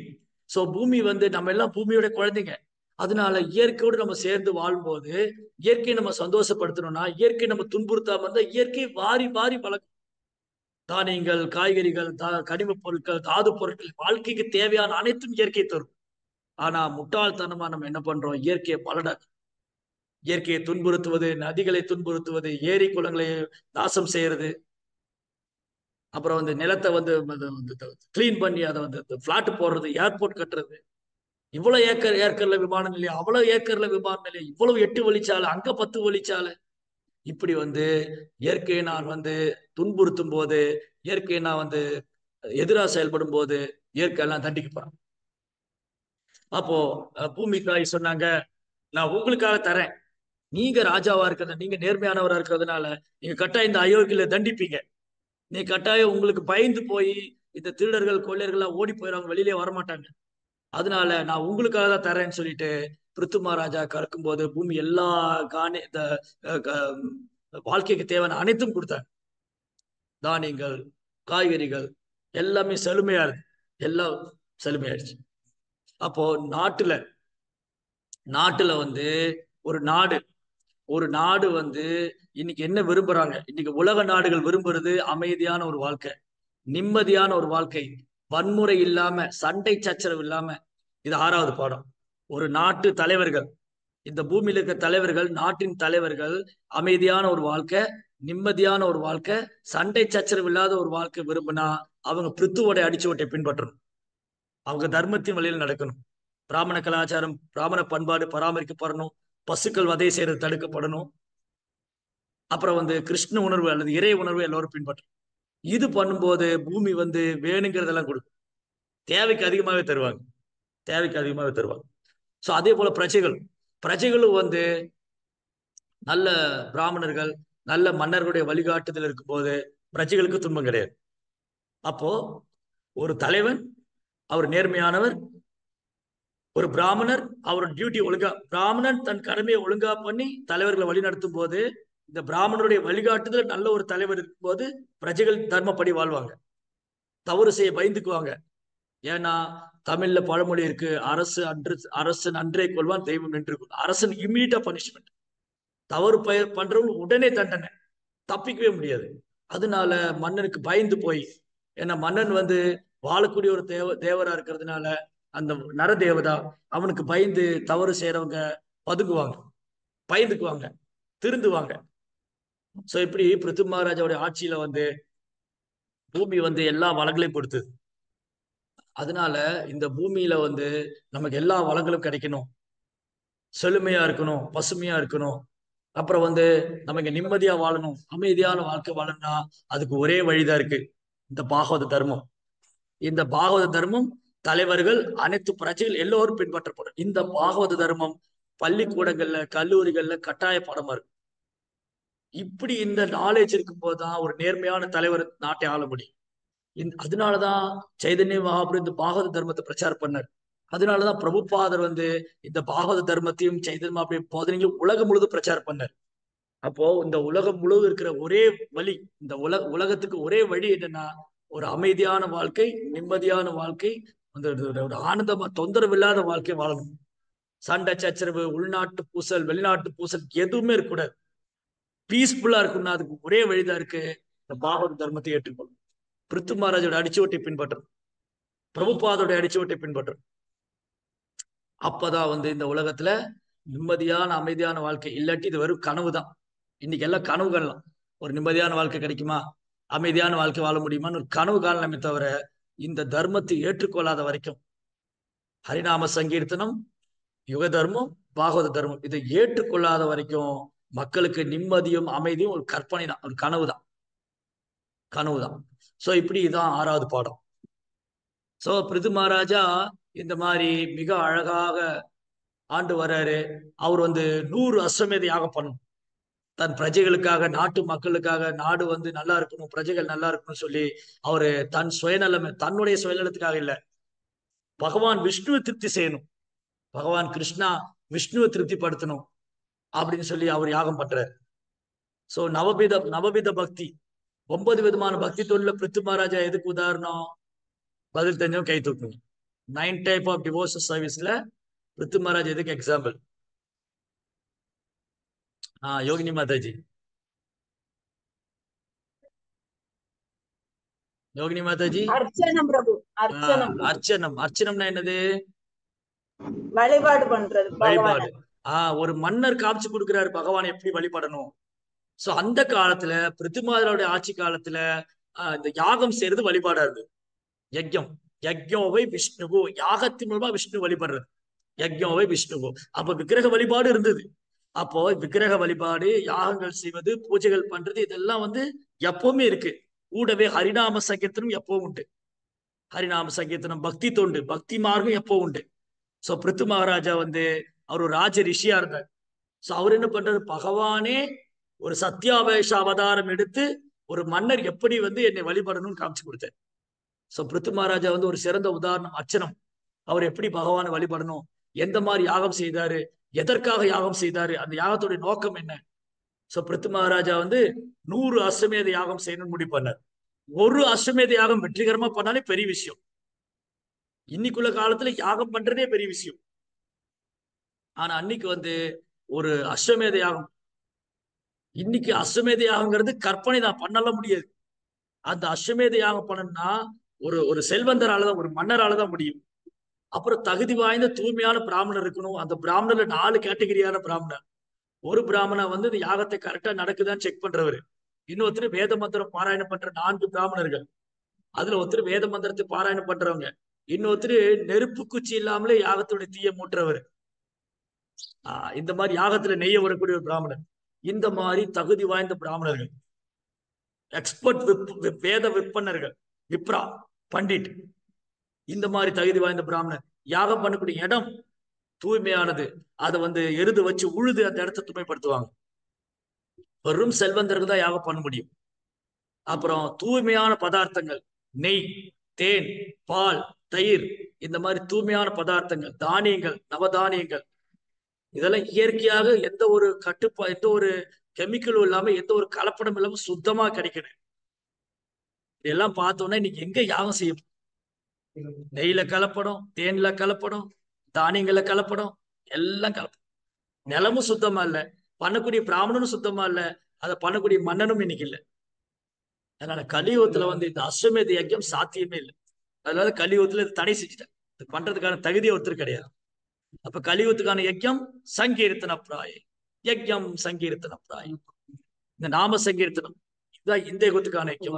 சோ பூமி வந்து நம்ம எல்லாம் பூமியோட குழந்தைங்க. அதனால இயற்கையோடு நம்ம சேர்ந்து வாழும்போது, இயற்கையை நம்ம சந்தோஷப்படுத்தணும்னா, இயற்கை நம்ம துன்புறுத்தாம இருந்தா இயற்கை வாரி வாரி வழங்கும். தானியங்கள், காய்கறிகள், கனிம பொருட்கள், தாது பொருட்கள், வாழ்க்கைக்கு தேவையான அனைத்தும் இயற்கை தரும். ஆனா முட்டாள்தனமா நம்ம என்ன பண்றோம்? இயற்கையை இயற்கையை துன்புறுத்துவது, நதிகளை துன்புறுத்துவது, ஏரி குளங்களை நாசம் செய்யறது, அப்புறம் வந்து நிலத்தை வந்து கிளீன் பண்ணி அதை வந்து பிளாட் போடுறது, ஏர்போர்ட் கட்டுறது, இவ்வளவு ஏக்கர்ல விமான நிலையம், அவ்வளவு ஏக்கர்ல விமான நிலையம், இவ்வளவு 8 வழிச்சாலை, அங்க 10 வழிச்சாலை. இப்படி வந்து இயற்கையை நான் வந்து துன்புறுத்தும் போது, இயற்கையை நான் வந்து எதிராக செயல்படும் போது இயற்கை எல்லாம் தண்டிக்கப்படுறோம். அப்போ பூமி தாய் சொன்னாங்க, நான் உங்களுக்காக தரேன். நீங்க ராஜாவா இருக்கிறது, நீங்க நேர்மையானவரா இருக்கிறதுனால நீங்க கட்டாயம் இந்த அயோக்கியில தண்டிப்பீங்க. நீ கட்டாயம் உங்களுக்கு பயந்து போய் இந்த திருடர்கள் கொள்ளையர்கள்லாம் ஓடி போயிடுவாங்க, வெளியிலே வரமாட்டாங்க. அதனால நான் உங்களுக்காக தான் தரேன்னு சொல்லிட்டு பிருத்து மகாராஜா கறக்கும் போது பூமி எல்லா இந்த வாழ்க்கைக்கு தேவையான அனைத்தும் கொடுத்தாங்க. தானியங்கள், காய்கறிகள் எல்லாமே செழுமையா இருக்கு. எல்லாம் செழுமையாயிடுச்சு. அப்போ நாட்டுல வந்து ஒரு நாடு ஒரு நாடு வந்து இன்னைக்கு என்ன விரும்புறாங்க? இன்னைக்கு உலக நாடுகள் விரும்புறது அமைதியான ஒரு வாழ்க்கை, நிம்மதியான ஒரு வாழ்க்கை, வன்முறை இல்லாம, சண்டை சச்சரவு இல்லாம. இது 6வது பாடம். ஒரு நாட்டு தலைவர்கள், இந்த பூமியில இருக்க தலைவர்கள், நாட்டின் தலைவர்கள் அமைதியான ஒரு வாழ்க்கை, நிம்மதியான ஒரு வாழ்க்கை, சண்டை சச்சரவு இல்லாத ஒரு வாழ்க்கை விரும்பினா அவங்க பிருத்துவோட அடிச்சுவட்டை பின்பற்றணும். அவங்க தர்மத்தின் வழியில் நடக்கணும். பிராமண கலாச்சாரம், பிராமண பண்பாடு பராமரிக்கப்படணும். பசுக்கள் வதை செய்யறது தடுக்கப்படணும். அப்புறம் வந்து கிருஷ்ண உணர்வு அல்லது இறை உணர்வு எல்லாரும் பின்பற்றும். இது பண்ணும்போது பூமி வந்து வேணுங்கிறதெல்லாம் கொடுக்கும். தேவைக்கு அதிகமாகவே தருவாங்க. தேவைக்கு அதிகமாகவே தருவாங்க. ஸோ அதே போல பிரஜைகளும் வந்து நல்ல பிராமணர்கள், நல்ல மன்னர்களுடைய வழிகாட்டுதல் இருக்கும்போது பிரஜைகளுக்கு துன்பம் கிடையாது. அப்போ ஒரு தலைவன் அவர் நேர்மையானவர், ஒரு பிராமணர் அவரோட டியூட்டி ஒழுங்கா, பிராமணன் தன் கடமையை ஒழுங்கா பண்ணி தலைவர்களை வழி நடத்தும் போது, இந்த பிராமணருடைய வழிகாட்டுதல் நல்ல ஒரு தலைவர் இருக்கும்போது பிரஜைகள் தர்மப்படி வாழ்வாங்க, தவறு செய்ய பயந்துக்குவாங்க. ஏன்னா தமிழ்ல பழமொழி இருக்கு, அரசன் அன்றே கொள்வான், தெய்வம் நின்று கொள்வான். அரசன் இம்மீடியட்டா பனிஷ்மெண்ட், தவறு பண்றவங்க உடனே தண்டனை, தப்பிக்கவே முடியாது. அதனால மன்னனுக்கு பயந்து போய், ஏன்னா மன்னன் வந்து வாழக்கூடிய ஒரு தேவரா இருக்கிறதுனால அந்த நர தேவதா அவனுக்கு பயந்து தவறு செய்யறவங்க பதுங்குவாங்க, பயந்துக்குவாங்க, திருந்துவாங்க. சோ இப்படி பிருத்து மகாராஜாவுடைய ஆட்சியில வந்து பூமி வந்து எல்லா வளங்களையும் கொடுத்தது. அதனால இந்த பூமியில வந்து நமக்கு எல்லா வளங்களும் கிடைக்கணும், செழுமையா இருக்கணும், பசுமையா இருக்கணும். அப்புறம் வந்து நம்ம இங்க நிம்மதியா வாழணும், அமைதியான வாழ்க்கை வாழணும்னா அதுக்கு ஒரே வழிதான் இருக்கு, இந்த பாகவத தர்மம். இந்த பாகவத தர்மம் தலைவர்கள், அனைத்து பிரஜைகள் எல்லோரும் பின்பற்றப்படும். இந்த பாகவத தர்மம் பள்ளிக்கூடங்கள்ல, கல்லூரிகள்ல கட்டாய பாடமா இருக்கு. இப்படி இந்த நாலேஜ் இருக்கும் போதுதான் ஒரு நேர்மையான தலைவர் நாட்டை ஆள முடியும். அதனாலதான் சைதன்ய மகாபிரபு இந்த பாகவத தர்மத்தை பிரச்சாரம் பண்ணார். அதனாலதான் பிரபுபாதர் வந்து இந்த பாகவத தர்மத்தையும் சைதன்ய மகாபிரபு போதனையும் உலகம் முழுதும் பிரச்சாரம் பண்ணார். அப்போ இந்த உலகம் முழுவதும் இருக்கிற ஒரே வழி, இந்த உலகத்துக்கு ஒரே வழி என்னன்னா ஒரு அமைதியான வாழ்க்கை, நிம்மதியான வாழ்க்கை, அந்த ஒரு ஆனந்தமா தொந்தரவு இல்லாத வாழ்க்கை வாழணும். சண்டை சச்சரவு, உள்நாட்டு பூசல், வெளிநாட்டு பூசல் எதுவுமே இருக்கக்கூடாது. பீஸ்ஃபுல்லா இருக்கும்னா அதுக்கு ஒரே வழிதான் இருக்கு, இந்த பாகவத தர்மத்தை ஏற்றுக்கொள்ளும், பிருத்து மகாராஜோட அடிச்சுவட்டை பின்பற்றும், பிரபுபாதோட அடிச்சுவட்டை பின்பற்றும். அப்பதான் வந்து இந்த உலகத்துல நிம்மதியான அமைதியான வாழ்க்கை. இல்லாட்டி இது வெறும் கனவு தான். இன்னைக்கு எல்லாம் கனவுகள்லாம், ஒரு நிம்மதியான வாழ்க்கை கிடைக்குமா, அமைதியான வாழ்க்கை வாழ முடியுமான்னு ஒரு கனவு காணலாமே தவிர, இந்த தர்மத்தை ஏற்றுக்கொள்ளாத வரைக்கும், ஹரிநாம சங்கீர்த்தனம், யுக தர்மம், பாகவத தர்மம் இதை ஏற்றுக்கொள்ளாத வரைக்கும் மக்களுக்கு நிம்மதியும் அமைதியும் ஒரு கற்பனை தான், ஒரு கனவு தான். சோ இப்படி இதான் 6வது பாடம். சோ பிருது மகாராஜா இந்த மாதிரி மிக அழகாக ஆண்டு வர்றாரு. அவர் வந்து 100 அஸ்வமேத யாகம் பண்ணணும். தன் பிரஜைகளுக்காக, நாட்டு மக்களுக்காக, நாடு வந்து நல்லா இருக்கணும், பிரஜைகள் நல்லா இருக்கணும்னு சொல்லி அவரு தன் சுயநலம், தன்னுடைய சுயநலத்துக்காக இல்ல, பகவான் விஷ்ணுவை திருப்தி செய்யணும், பகவான் கிருஷ்ணா விஷ்ணுவை திருப்திப்படுத்தணும் அப்படின்னு சொல்லி அவர் யாகம் பண்றாரு. சோ நவவித பக்தி, 9 விதமான பக்தி தொழில பிருத்து மகாராஜா எதுக்கு உதாரணம்? பதில் தெரிஞ்சவங்க கை தூக்குங்க. 9 டைப் ஆஃப் டிவோர்ஸ் சர்வீஸ்ல பிருத்து மகாராஜ் எதுக்கு எக்ஸாம்பிள்? யோகினி மாதாஜி. யோகினி மாதாஜி. அர்ச்சனம் பிரபு, அர்ச்சனம். அர்ச்சனம்னா என்னது? வழிபாடு பண்றது, வழிபாடு. ஒரு மன்னர் காமிச்சு கொடுக்கிறாரு பகவானை எப்படி வழிபடணும். சோ அந்த காலத்துல பிருத்திமாதருடைய ஆட்சி காலத்துல இந்த யாகம் செய்யறது வழிபாடா இருக்கு. யக்யோவை விஷ்ணுவோ, யாகத்தின் மூலமா விஷ்ணு வழிபடுறது, யக்யோவை விஷ்ணுவோ. அப்ப விக்கிரக வழிபாடு இருந்தது. அப்போ விக்கிரக வழிபாடு, யாகங்கள் செய்வது, பூஜைகள் பண்றது, இதெல்லாம் வந்து எப்பவுமே இருக்கு. கூடவே ஹரிநாம சங்கீர்த்தனம் எப்பவும் உண்டு. ஹரிநாம சங்கீர்த்தனம், பக்தி தொண்டு, பக்தி மார்க்கம் எப்போ உண்டு. சோ பிருத்து மகாராஜா வந்து அவர் ஒரு ராஜ ரிஷியா இருந்தார். சோ அவர் என்ன பண்றாரு? பகவானே ஒரு சத்தியாவேஷ அவதாரம் எடுத்து ஒரு மன்னர் எப்படி வந்து என்னை வழிபடணும்னு காமிச்சு கொடுத்தார். சோ பிருத்து மகாராஜா வந்து ஒரு சிறந்த உதாரணம். அர்ச்சனம், அவர் எப்படி பகவானை வழிபடணும், எந்த மாதிரி யாகம் செய்தாரு, எதற்காக யாகம் செய்தாரு, அந்த யாகத்துடைய நோக்கம் என்ன. சோ பிருத்து மகாராஜா வந்து 100 அஸ்வமேத யாகம் செய்யணும்னு முடிவு பண்ணார். ஒரு அஸ்வமேத யாகம் வெற்றிகரமா பண்ணாலே பெரிய விஷயம். இன்னைக்குள்ள காலத்துல யாகம் பண்றதே பெரிய விஷயம். ஆனா அன்னைக்கு வந்து ஒரு அஸ்வமேத யாகம், இன்னைக்கு அஸ்வமேத யாகங்கிறது கற்பனை தான், பண்ணலாம் முடியாது. அந்த அஸ்வமேத யாகம் பண்ணணும்னா ஒரு செல்வந்தரால தான், ஒரு மன்னரால தான் முடியும். அப்புறம் தகுதி வாய்ந்த தூய்மையான பிராமணர் இருக்கணும். அந்த பிராமணர்ல 4 கேட்டகரியான பிராமணர். ஒரு பிராமணர் வந்து இந்த யாகத்தை கரெக்டா நடக்குதான்னு செக் பண்றவரு. இன்னொருத்தர் வேத மந்திரம் பாராயணம் பண்ற 4 பிராமணர்கள். அதுல ஒருத்தர் வேத மந்திரத்தை பாராயணம் பண்றவங்க. இன்னொருத்தர் நெருப்பு குச்சி இல்லாமலே யாகத்துடைய தீய மூட்டுறவர். இந்த மாதிரி யாகத்துல நெய்ய வரக்கூடிய ஒரு பிராமணர். இந்த மாதிரி தகுதி வாய்ந்த பிராமணர்கள், எக்ஸ்பர்ட் வேத விற்பனர்கள், விப்ரா, பண்டிட், இந்த மாதிரி தகுதி வாய்ந்த பிராமணர். யாகம் பண்ணக்கூடிய இடம் தூய்மையானது, அதை வந்து எருது வச்சு உழுது அந்த இடத்தை தூய்மைப்படுத்துவாங்க. வெறும் செல்வந்தருக்கு தான் யாகம் பண்ண முடியும். அப்புறம் தூய்மையான பதார்த்தங்கள், நெய், தேன், பால், தயிர், இந்த மாதிரி தூய்மையான பதார்த்தங்கள், தானியங்கள், நவதானியங்கள், இதெல்லாம் இயற்கையாக எந்த ஒரு எந்த ஒரு கெமிக்கலும் இல்லாம, எந்த ஒரு கலப்படம் இல்லாம சுத்தமா கிடைக்கணும். இதெல்லாம் பார்த்தோம்னா இன்னைக்கு எங்க யாகம் செய்யும்? நெய்ல கலப்படம், தேன்ல கலப்படம், தானியங்கள்ல கலப்படம், எல்லாம் கலப்படம். நிலமும் சுத்தமா இல்ல, பண்ணக்கூடிய பிராமணனும் சுத்தமா இல்ல, அதை பண்ணக்கூடிய மன்னனும் இன்னைக்கு இல்லை. அதனால கலியுகத்துல வந்து இந்த அஸ்வமேத யஜ்யம் சாத்தியமே இல்லை. அதனால கலியுகத்துல இது தடை செஞ்சுட்டேன். இது பண்றதுக்கான தகுதியை ஒருத்தர் கிடையாது. அப்ப கலியுகத்துக்கான யஜ்யம் சங்கீர்த்தன பிராயம், யஜ்யம் சங்கீர்த்தன பிராயம், இந்த நாம சங்கீர்த்தனம், இதுதான் இந்த யுகத்துக்கான யஜ்யம்.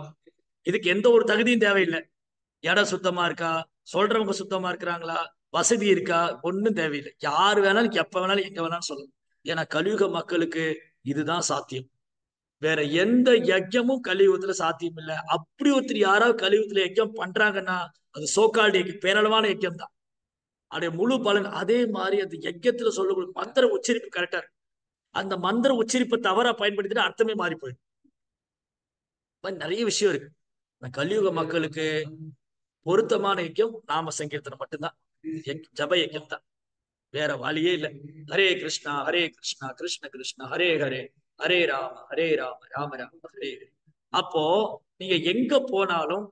இதுக்கு எந்த ஒரு தகுதியும் தேவையில்லை. இடம் சுத்தமா இருக்கா, சொல்றவங்க சுத்தமா இருக்கிறாங்களா, வசதி இருக்கா, ஒன்னும் தேவையில்லை. யாரு வேணாலும் எப்ப வேணாலும் எங்க வேணாலும் சொல்லணும். ஏன்னா கலியுக மக்களுக்கு இதுதான் சாத்தியம். வேற எந்த யஜ்யமும் கலியுகத்துல சாத்தியம் இல்லை. அப்படி ஒருத்தர் யாராவது கலியுகத்துல யஜ்யம் பண்றாங்கன்னா அது சோகால்டு யஜ்யம், பேரளவான யஜ்யம் தான். அதே முழு பலன். அதே மாதிரி அந்த யஜ்யத்துல சொல்லக்கூடிய மந்திர உச்சரிப்பு கரெக்டா இருக்கு. அந்த மந்திர உச்சரிப்பை தவறா பயன்படுத்திட்டு அர்த்தமே மாறி போயிடும். நிறைய விஷயம் இருக்கு. கலியுக மக்களுக்கு பொருத்தமான யஜ்யம் நாம சங்கீர்த்தனம் மட்டும்தான், ஜப யஜ்யம் தான். வேற வழியே இல்லை. ஹரே கிருஷ்ணா கிருஷ்ண கிருஷ்ண ஹரே ஹரே, ஹரே ராம ராம ஹரே ஹரே. அப்போ நீங்க எங்க போனாலும்,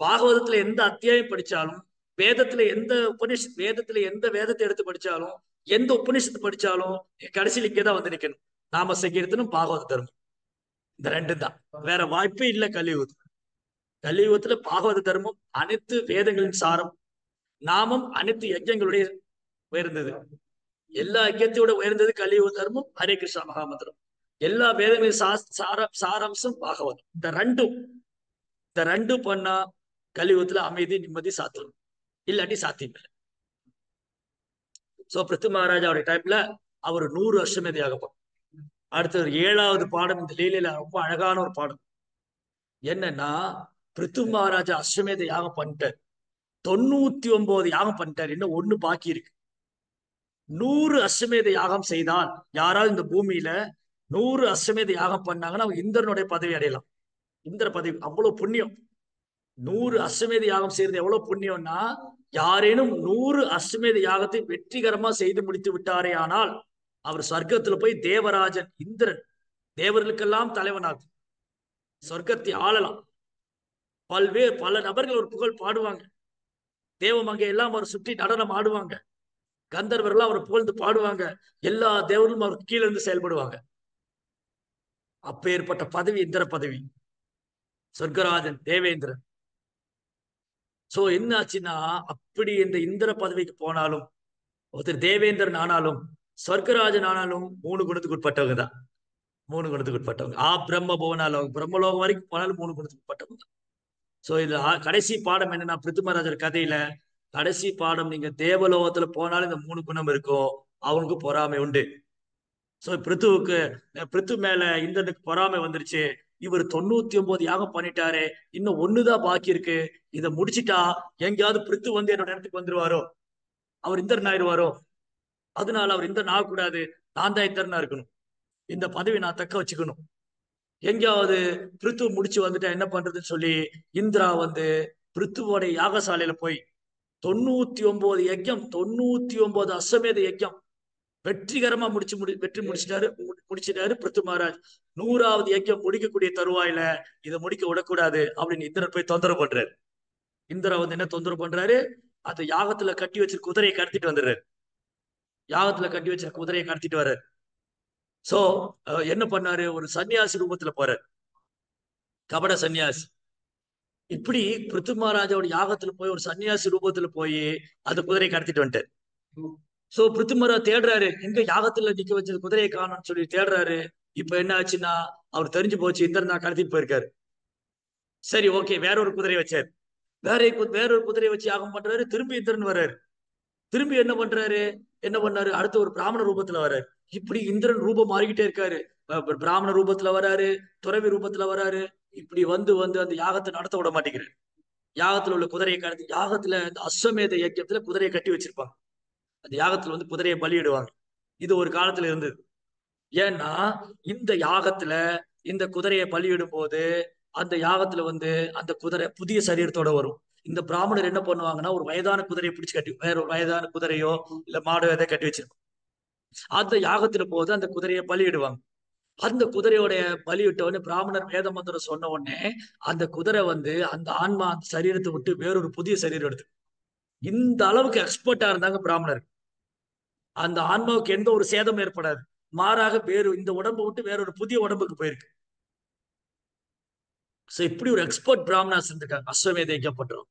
பாகவதத்துல எந்த அத்தியாயம் படிச்சாலும், வேதத்துல எந்த வேதத்தை எடுத்து படிச்சாலும், எந்த உபநிஷத்து படிச்சாலும் கடைசியில் இங்கதான் வந்து நிக்கணும். நாம சங்கீர்த்தனும் பாகவத தர்மம், இந்த 2 தான். வேற வாய்ப்பே இல்லை கலியுகத்துல. கலியுகத்துல பாகவத தர்மம் அனைத்து வேதங்களின் சாரம், நாமம் அனைத்து யஜ்யங்களுடைய உயர்ந்தது. எல்லா யஜ்யத்தோட உயர்ந்தது கலியுக தர்மம், ஹரே கிருஷ்ணா மகாமந்திரம். எல்லா வேதங்களின் சாராம்சம் பாகவதம். இந்த ரெண்டும் பண்ணா கலியுகத்துல அமைதி, நிம்மதி சாத்தியம், இல்லாட்டி சாத்தியம் இல்லை. சோ பிருத்து மகாராஜாவுடைய டைப்ல அவர் 100 அஸ்வமேத யாகம். அடுத்தது 7வது பாடம் இந்த லீலையில ரொம்ப அழகான ஒரு பாடம். என்னன்னா, பிருத்து மகாராஜா அஸ்வமேத யாகம் பண்ணிட்டார், 99 யாகம் பண்ணிட்டார், இன்னும் 1 பாக்கி இருக்கு. 100 அஸ்வமேத யாகம் செய்தால் யாராவது இந்த பூமியில 100 அஸ்வமேத யாகம் பண்ணாங்கன்னா அவங்க இந்திரனுடைய பதவி அடையலாம். இந்திர பதவி அவ்வளவு புண்ணியம். 100 அஸ்வமேத யாகம் செய்யறது எவ்வளவு புண்ணியம்னா, யாரேனும் 100 அஸ்வமேத யாகத்தை வெற்றிகரமா செய்து முடித்து விட்டாரே ஆனால் அவர் சொர்க்கத்துல போய் தேவராஜன் இந்திரன் தேவர்களுக்கெல்லாம் தலைவனாகும், சொர்க்கத்தை ஆளலாம். பல நபர்கள் ஒரு புகழ் பாடுவாங்க. தேவமங்கை எல்லாம் அவர் சுற்றி நடனம் ஆடுவாங்க. கந்தர்வர்கள் அவரை புகழ்ந்து பாடுவாங்க. எல்லா தேவர்களும் அவருக்கு கீழே இருந்து செயல்படுவாங்க. அப்பேற்பட்ட பதவி இந்திர பதவி, சொர்க்கராஜன் தேவேந்திரன். சோ என்ன ஆச்சுன்னா, அப்படி இந்த இந்திர பதவிக்கு போனாலும் ஒருத்தர் தேவேந்திரன் ஆனாலும் சொர்க்கராஜன் ஆனாலும் 3 குணத்துக்கு உட்பட்டவங்க தான். 3 குணத்துக்கு உட்பட்டவங்க. பிரம்ம புவனாலோகம் பிரம்மலோகம் வரைக்கும் போனாலும் 3 குணத்துக்கு உட்பட்டவங்க தான். சோ இது கடைசி பாடம் என்னன்னா, பிருத்திமராஜர் கதையில கடைசி பாடம், நீங்க தேவலோகத்துல போனாலும் இந்த 3 குணம் இருக்கும், அவனுக்கு பொறாமை உண்டு. சோ பிருத்து மேல இந்திரனுக்கு பொறாமை வந்துருச்சு. இவர் 99 யாகம் பண்ணிட்டாரு, இன்னும் ஒண்ணுதான் பாக்கி இருக்கு, இதை முடிச்சிட்டா எங்கேயாவது பிருத்து வந்து என்னோட இடத்துக்கு வந்துருவாரோ, அவர் இந்திரன் ஆயிடுவாரோ, அதனால அவர் இந்திரன் ஆகக்கூடாது, நான் தான் இந்திரனா இருக்கணும், இந்த பதவி நான் தக்க வச்சுக்கணும். எங்கேயாவது பிருத்து முடிச்சு வந்துட்டா என்ன பண்றதுன்னு சொல்லி இந்திரா பிருத்துவோடைய யாகசாலையில போய் 99 யஜ்யம் 99 அஸ்வமேத யஜ்யம் வெற்றிகரமா முடிச்சிட்டாரு பிருத்து மகாராஜ். 100வது யஜ்யம் முடிக்கக்கூடிய தருவாயில இதை முடிக்க விடக்கூடாது அப்படின்னு இந்திரன் போய் தொந்தரவு பண்றாரு. இந்திரா என்ன தொந்தரவு பண்றாரு, அந்த யாகத்துல கட்டி வச்ச குதிரையை கடத்திட்டு வந்துடுறாரு. யாகத்துல கட்டி வச்ச குதிரையை கடத்திட்டு வர்றாரு. சோ என்ன பண்ணாரு, ஒரு சன்னியாசி ரூபத்துல போறாரு, கபட சன்னியாசி. இப்படி பிருத்து மகாராஜாவோட யாகத்துல போய் ஒரு சன்னியாசி ரூபத்துல போய் அந்த குதிரையை கடத்திட்டு வந்துட்டாரு. சோ பிருத்திமரா தேடுறாரு, எங்க யாகத்துல நிக்க வச்சது குதிரையை காணும்னு சொல்லி தேடுறாரு. இப்ப என்ன ஆச்சுன்னா, அவர் தெரிஞ்சு போச்சு இந்திரன் தான் கடத்திட்டு போயிருக்காரு. சரி ஓகே, வேற ஒரு குதிரையை வச்சாரு. வேற ஒரு குதிரையை வச்சு யாகம் பண்றாரு. திரும்பி இந்திரன் வர்றாரு. திரும்பி என்ன பண்ணாரு, அடுத்த ஒரு பிராமண ரூபத்துல வர்றாரு. இப்படி இந்திரன் ரூபம் மாறிக்கிட்டே இருக்காரு. பிராமண ரூபத்துல வராரு, துறவி ரூபத்துல வராரு. இப்படி வந்து அந்த யாகத்தை நடத்த விட மாட்டேங்கிறாரு. யாகத்துல உள்ள குதிரையை கடத்தி, யாகத்துல இந்த அஸ்வமேத யஜ்யத்துல குதிரையை கட்டி வச்சிருப்பாங்க. அந்த யாகத்துல குதிரையை பலியிடுவாங்க. இது ஒரு காலத்துல இருந்தது. ஏன்னா இந்த யாகத்துல இந்த குதிரையை பலியிடும் போது அந்த யாகத்துல அந்த குதிரை புதிய சரீரத்தோட வரும். இந்த பிராமணர் என்ன பண்ணுவாங்கன்னா, ஒரு வயதான குதிரையை பிடிச்சு கட்டி, வேற ஒரு வயதான குதிரையோ இல்ல மாடோ எதை கட்டி வச்சிருப்பாங்க. அந்த யாகத்துல போது அந்த குதிரையை பலியிடுவாங்க. அந்த குதிரையோடைய பலியிட்ட உடனே பிராமணர் வேத மந்திரம் சொன்ன உடனே அந்த குதிரை அந்த ஆன்மா அந்த சரீரத்தை விட்டு வேறொரு புதிய சரீரம் எடுத்து, இந்த அளவுக்கு எக்ஸ்பர்ட்டா இருந்தாங்க பிராமணர். அந்த ஆன்மாவுக்கு எந்த ஒரு சேதமும் ஏற்படாது, மாறாக இந்த உடம்பை விட்டு வேறொரு புதிய உடம்புக்கு போயிருக்கு. இப்படி ஒரு எக்ஸ்பர்ட் பிராமணாஸ் இருந்திருக்காங்க அஸ்வமேத யஜ்யம் பண்றோம்.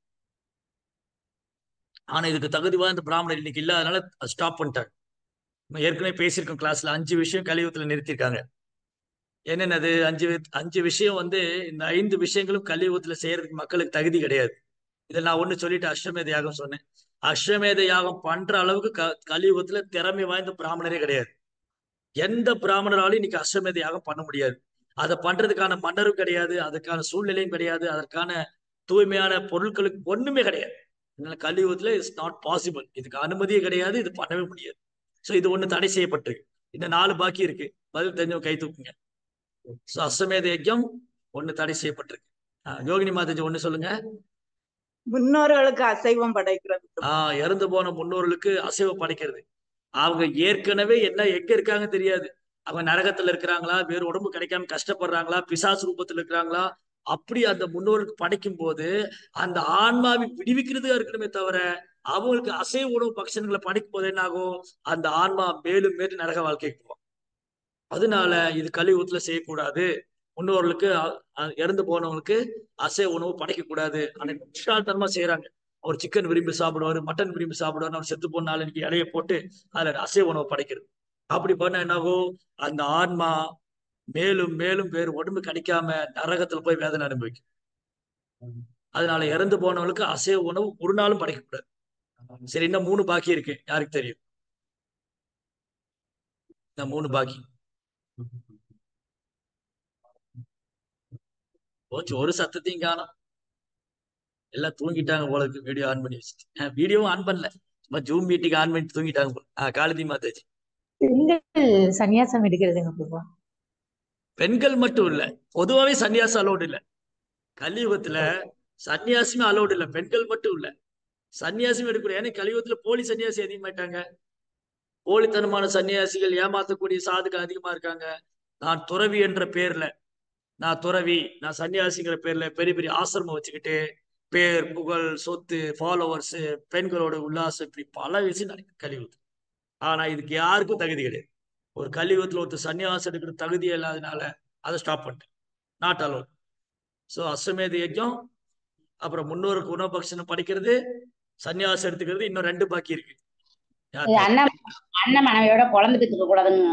ஆனா இதுக்கு தகுதி வாய்ந்த பிராமணர் இன்னைக்கு இல்லாதனால ஸ்டாப் பண்ணிட்டாங்க. ஏற்கனவே பேசியிருக்கோம் கிளாஸ்ல, 5 விஷயம் கலியுகத்துல நிறுத்திருக்காங்க. என்னென்னது 5 விஷயம், இந்த 5 விஷயங்களும் கலியுகத்துல செய்யறதுக்கு மக்களுக்கு தகுதி கிடையாது. இதில் நான் ஒண்ணு சொல்லிட்டு அஸ்வமேத யாகம் சொன்னேன். அஸ்வமேத யாகம் பண்ற அளவுக்கு கலியுகத்துல திறமை வாய்ந்த பிராமணரே கிடையாது. எந்த பிராமணராலும் இன்னைக்கு அஸ்வமேத யாகம் பண்ண முடியாது. அதை பண்றதுக்கான மன்னரும் கிடையாது, அதுக்கான சூழ்நிலையும் கிடையாது, அதற்கான தூய்மையான பொருட்களுக்கு ஒண்ணுமே கிடையாது. அதனால கலியுகத்துல இட்ஸ் நாட் பாசிபிள், இதுக்கு அனுமதியே கிடையாது, இது பண்ணவே முடியாது. சோ இது ஒண்ணு தடை செய்யப்பட்டிருக்கு. இந்த 4 பாக்கி இருக்கு, பதில் தெரிஞ்சவங்க கை தூக்குங்க. சோ அஸ்வமேத யஜ்யம் ஒண்ணு தடை செய்யப்பட்டிருக்கு. யோகினி மாதாஜி ஒண்ணு சொல்லுங்க. முன்னோர்களுக்கு அசைவம் படைக்கிறது. இறந்து போன முன்னோர்களுக்கு அசைவம் படைக்கிறது. அவங்க ஏற்கனவே எங்க இருக்காங்க தெரியாது. அவங்க நரகத்துல இருக்கிறாங்களா, வேறு உடம்பு கிடைக்காம கஷ்டப்படுறாங்களா, பிசாசு ரூபத்துல இருக்கிறாங்களா, அப்படி அந்த முன்னோருக்கு படைக்கும் போது அந்த ஆன்மாவை விடுவிக்கிறதுக்கா இருக்கணுமே தவிர, அவங்களுக்கு அசைவ உணவு பக்ஷன்களை படைக்கும் போது என்ன ஆகும், அந்த ஆன்மா மேலும் மேலும் நரக வாழ்க்கைக்கு போகும். அதனால இது கலியுகத்துல செய்யக்கூடாது. முன்னோர்களுக்கு இறந்து போனவங்களுக்கு அசைவ உணவு படைக்க கூடாது. ஆனா முட்டாள்தனமா செய்யறாங்க. அவர் சிக்கன் விரும்பி சாப்பிடுவாரு, மட்டன் விரும்பி சாப்பிடுவாரு, அவர் செத்து போன நாளைக்கு இலைய போட்டு அதுல அசைவ உணவு படைக்கிறது. அப்படி பண்ண என்னாகும், அந்த ஆன்மா மேலும் மேலும் வேறு உடம்பு கிடைக்காம நரகத்துல போய் வேதனை அனுபவிக்கும். அதனால இறந்து போனவங்களுக்கு அசைவ உணவு ஒரு நாளும் படைக்கக்கூடாது. சரி, இன்னும் 3 பாக்கி இருக்கு, யாருக்கு தெரியும்? இந்த 3 பாக்கி போச்சு, ஒரு சத்தத்தையும் காணும். எல்லாம் தூங்கிட்டாங்க போல இருக்கு. வீடியோ ஆன் பண்ணி வச்சுட்டு, வீடியோவும் ஆன் பண்ணல, சும்மா ஜூம் மீட்டிங் ஆன் பண்ணி தூங்கிட்டாங்க போல. காலதி மாதாஜி பெண்கள் சன்னியாசம் எடுக்கிறதுங்க பிரபா. பெண்கள் மட்டும் இல்ல, பொதுவாவே சன்னியாசம் அலோடு இல்ல. கலியுகத்துல சன்னியாசமே அலோடு இல்ல, பெண்கள் மட்டும் இல்ல, சன்னியாசமே எடுக்கணும். ஏன்னா கலியுகத்துல போலி சன்னியாசி அதிகமாயிட்டாங்க. போலித்தனமான சன்னியாசிகள், ஏமாத்தக்கூடிய சாதுகள் அதிகமா இருக்காங்க. நான் துறவி என்ற பேர்ல, நான் துறவி, நான் சன்னியாசிங்கிற பேர்ல பெரிய பெரிய ஆசிரமம் வச்சுக்கிட்டு பேர் புகழ் சொத்து ஃபாலோவர்ஸ் பெண்களோட உல்லாசம், இப்படி பல விஷயம் நடக்குது கலியுகத்துல. ஆனா இதுக்கு யாருக்கும் தகுதி கிடையாது. ஒரு கலியுகத்துல ஒருத்தர் சன்னியாசம் எடுக்கிற தகுதியே இல்லாதனால அதை ஸ்டாப் பண்ணிட்டேன். Not allowed. ஸோ அஸ்வமேத யஜ்யம், அப்புறம் முன்னோரு குணபக்ஷனம் படிக்கிறது, சன்னியாசம் எடுத்துக்கிறது, இன்னும் 2 பாக்கி இருக்கு. இது அண்ணன் அண்ணன் மனைவியோட குழந்தை பெற்றுக்க கூடாதுன்னு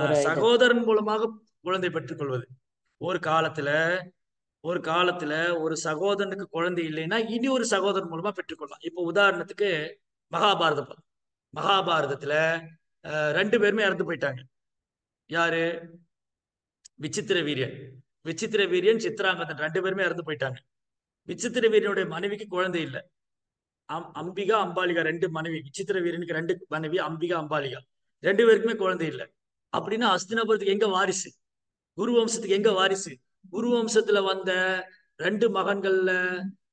ஒரு இது. சகோதரன் மூலமாக குழந்தை பெற்றுக் கொள்வது. ஒரு காலத்துல ஒரு சகோதரனுக்கு குழந்தை இல்லைன்னா இனி ஒரு சகோதரன் மூலமா பெற்றுக்கொள்ளலாம். இப்போ உதாரணத்துக்கு மகாபாரதம். மகாபாரதத்துல 2 பேருமே இறந்து போயிட்டாங்க. யாரு? விசித்திர வீரியன் சித்ராங்கதன் 2 பேருமே இறந்து போயிட்டாங்க. விசித்திர வீரியனுடைய மனைவிக்கு குழந்தை இல்லை. அம்பிகா அம்பாலிகா 2 மனைவி. விசித்திர வீரனுக்கு 2 மனைவி, அம்பிகா அம்பாலிகா. 2 பேருக்குமே குழந்தை இல்லை. அப்படின்னா அஸ்தினாபுரத்துக்கு எங்க வாரிசு? குரு வம்சத்துக்கு எங்க வாரிசு? குரு வம்சத்துல வந்த 2 மகன்கள்ல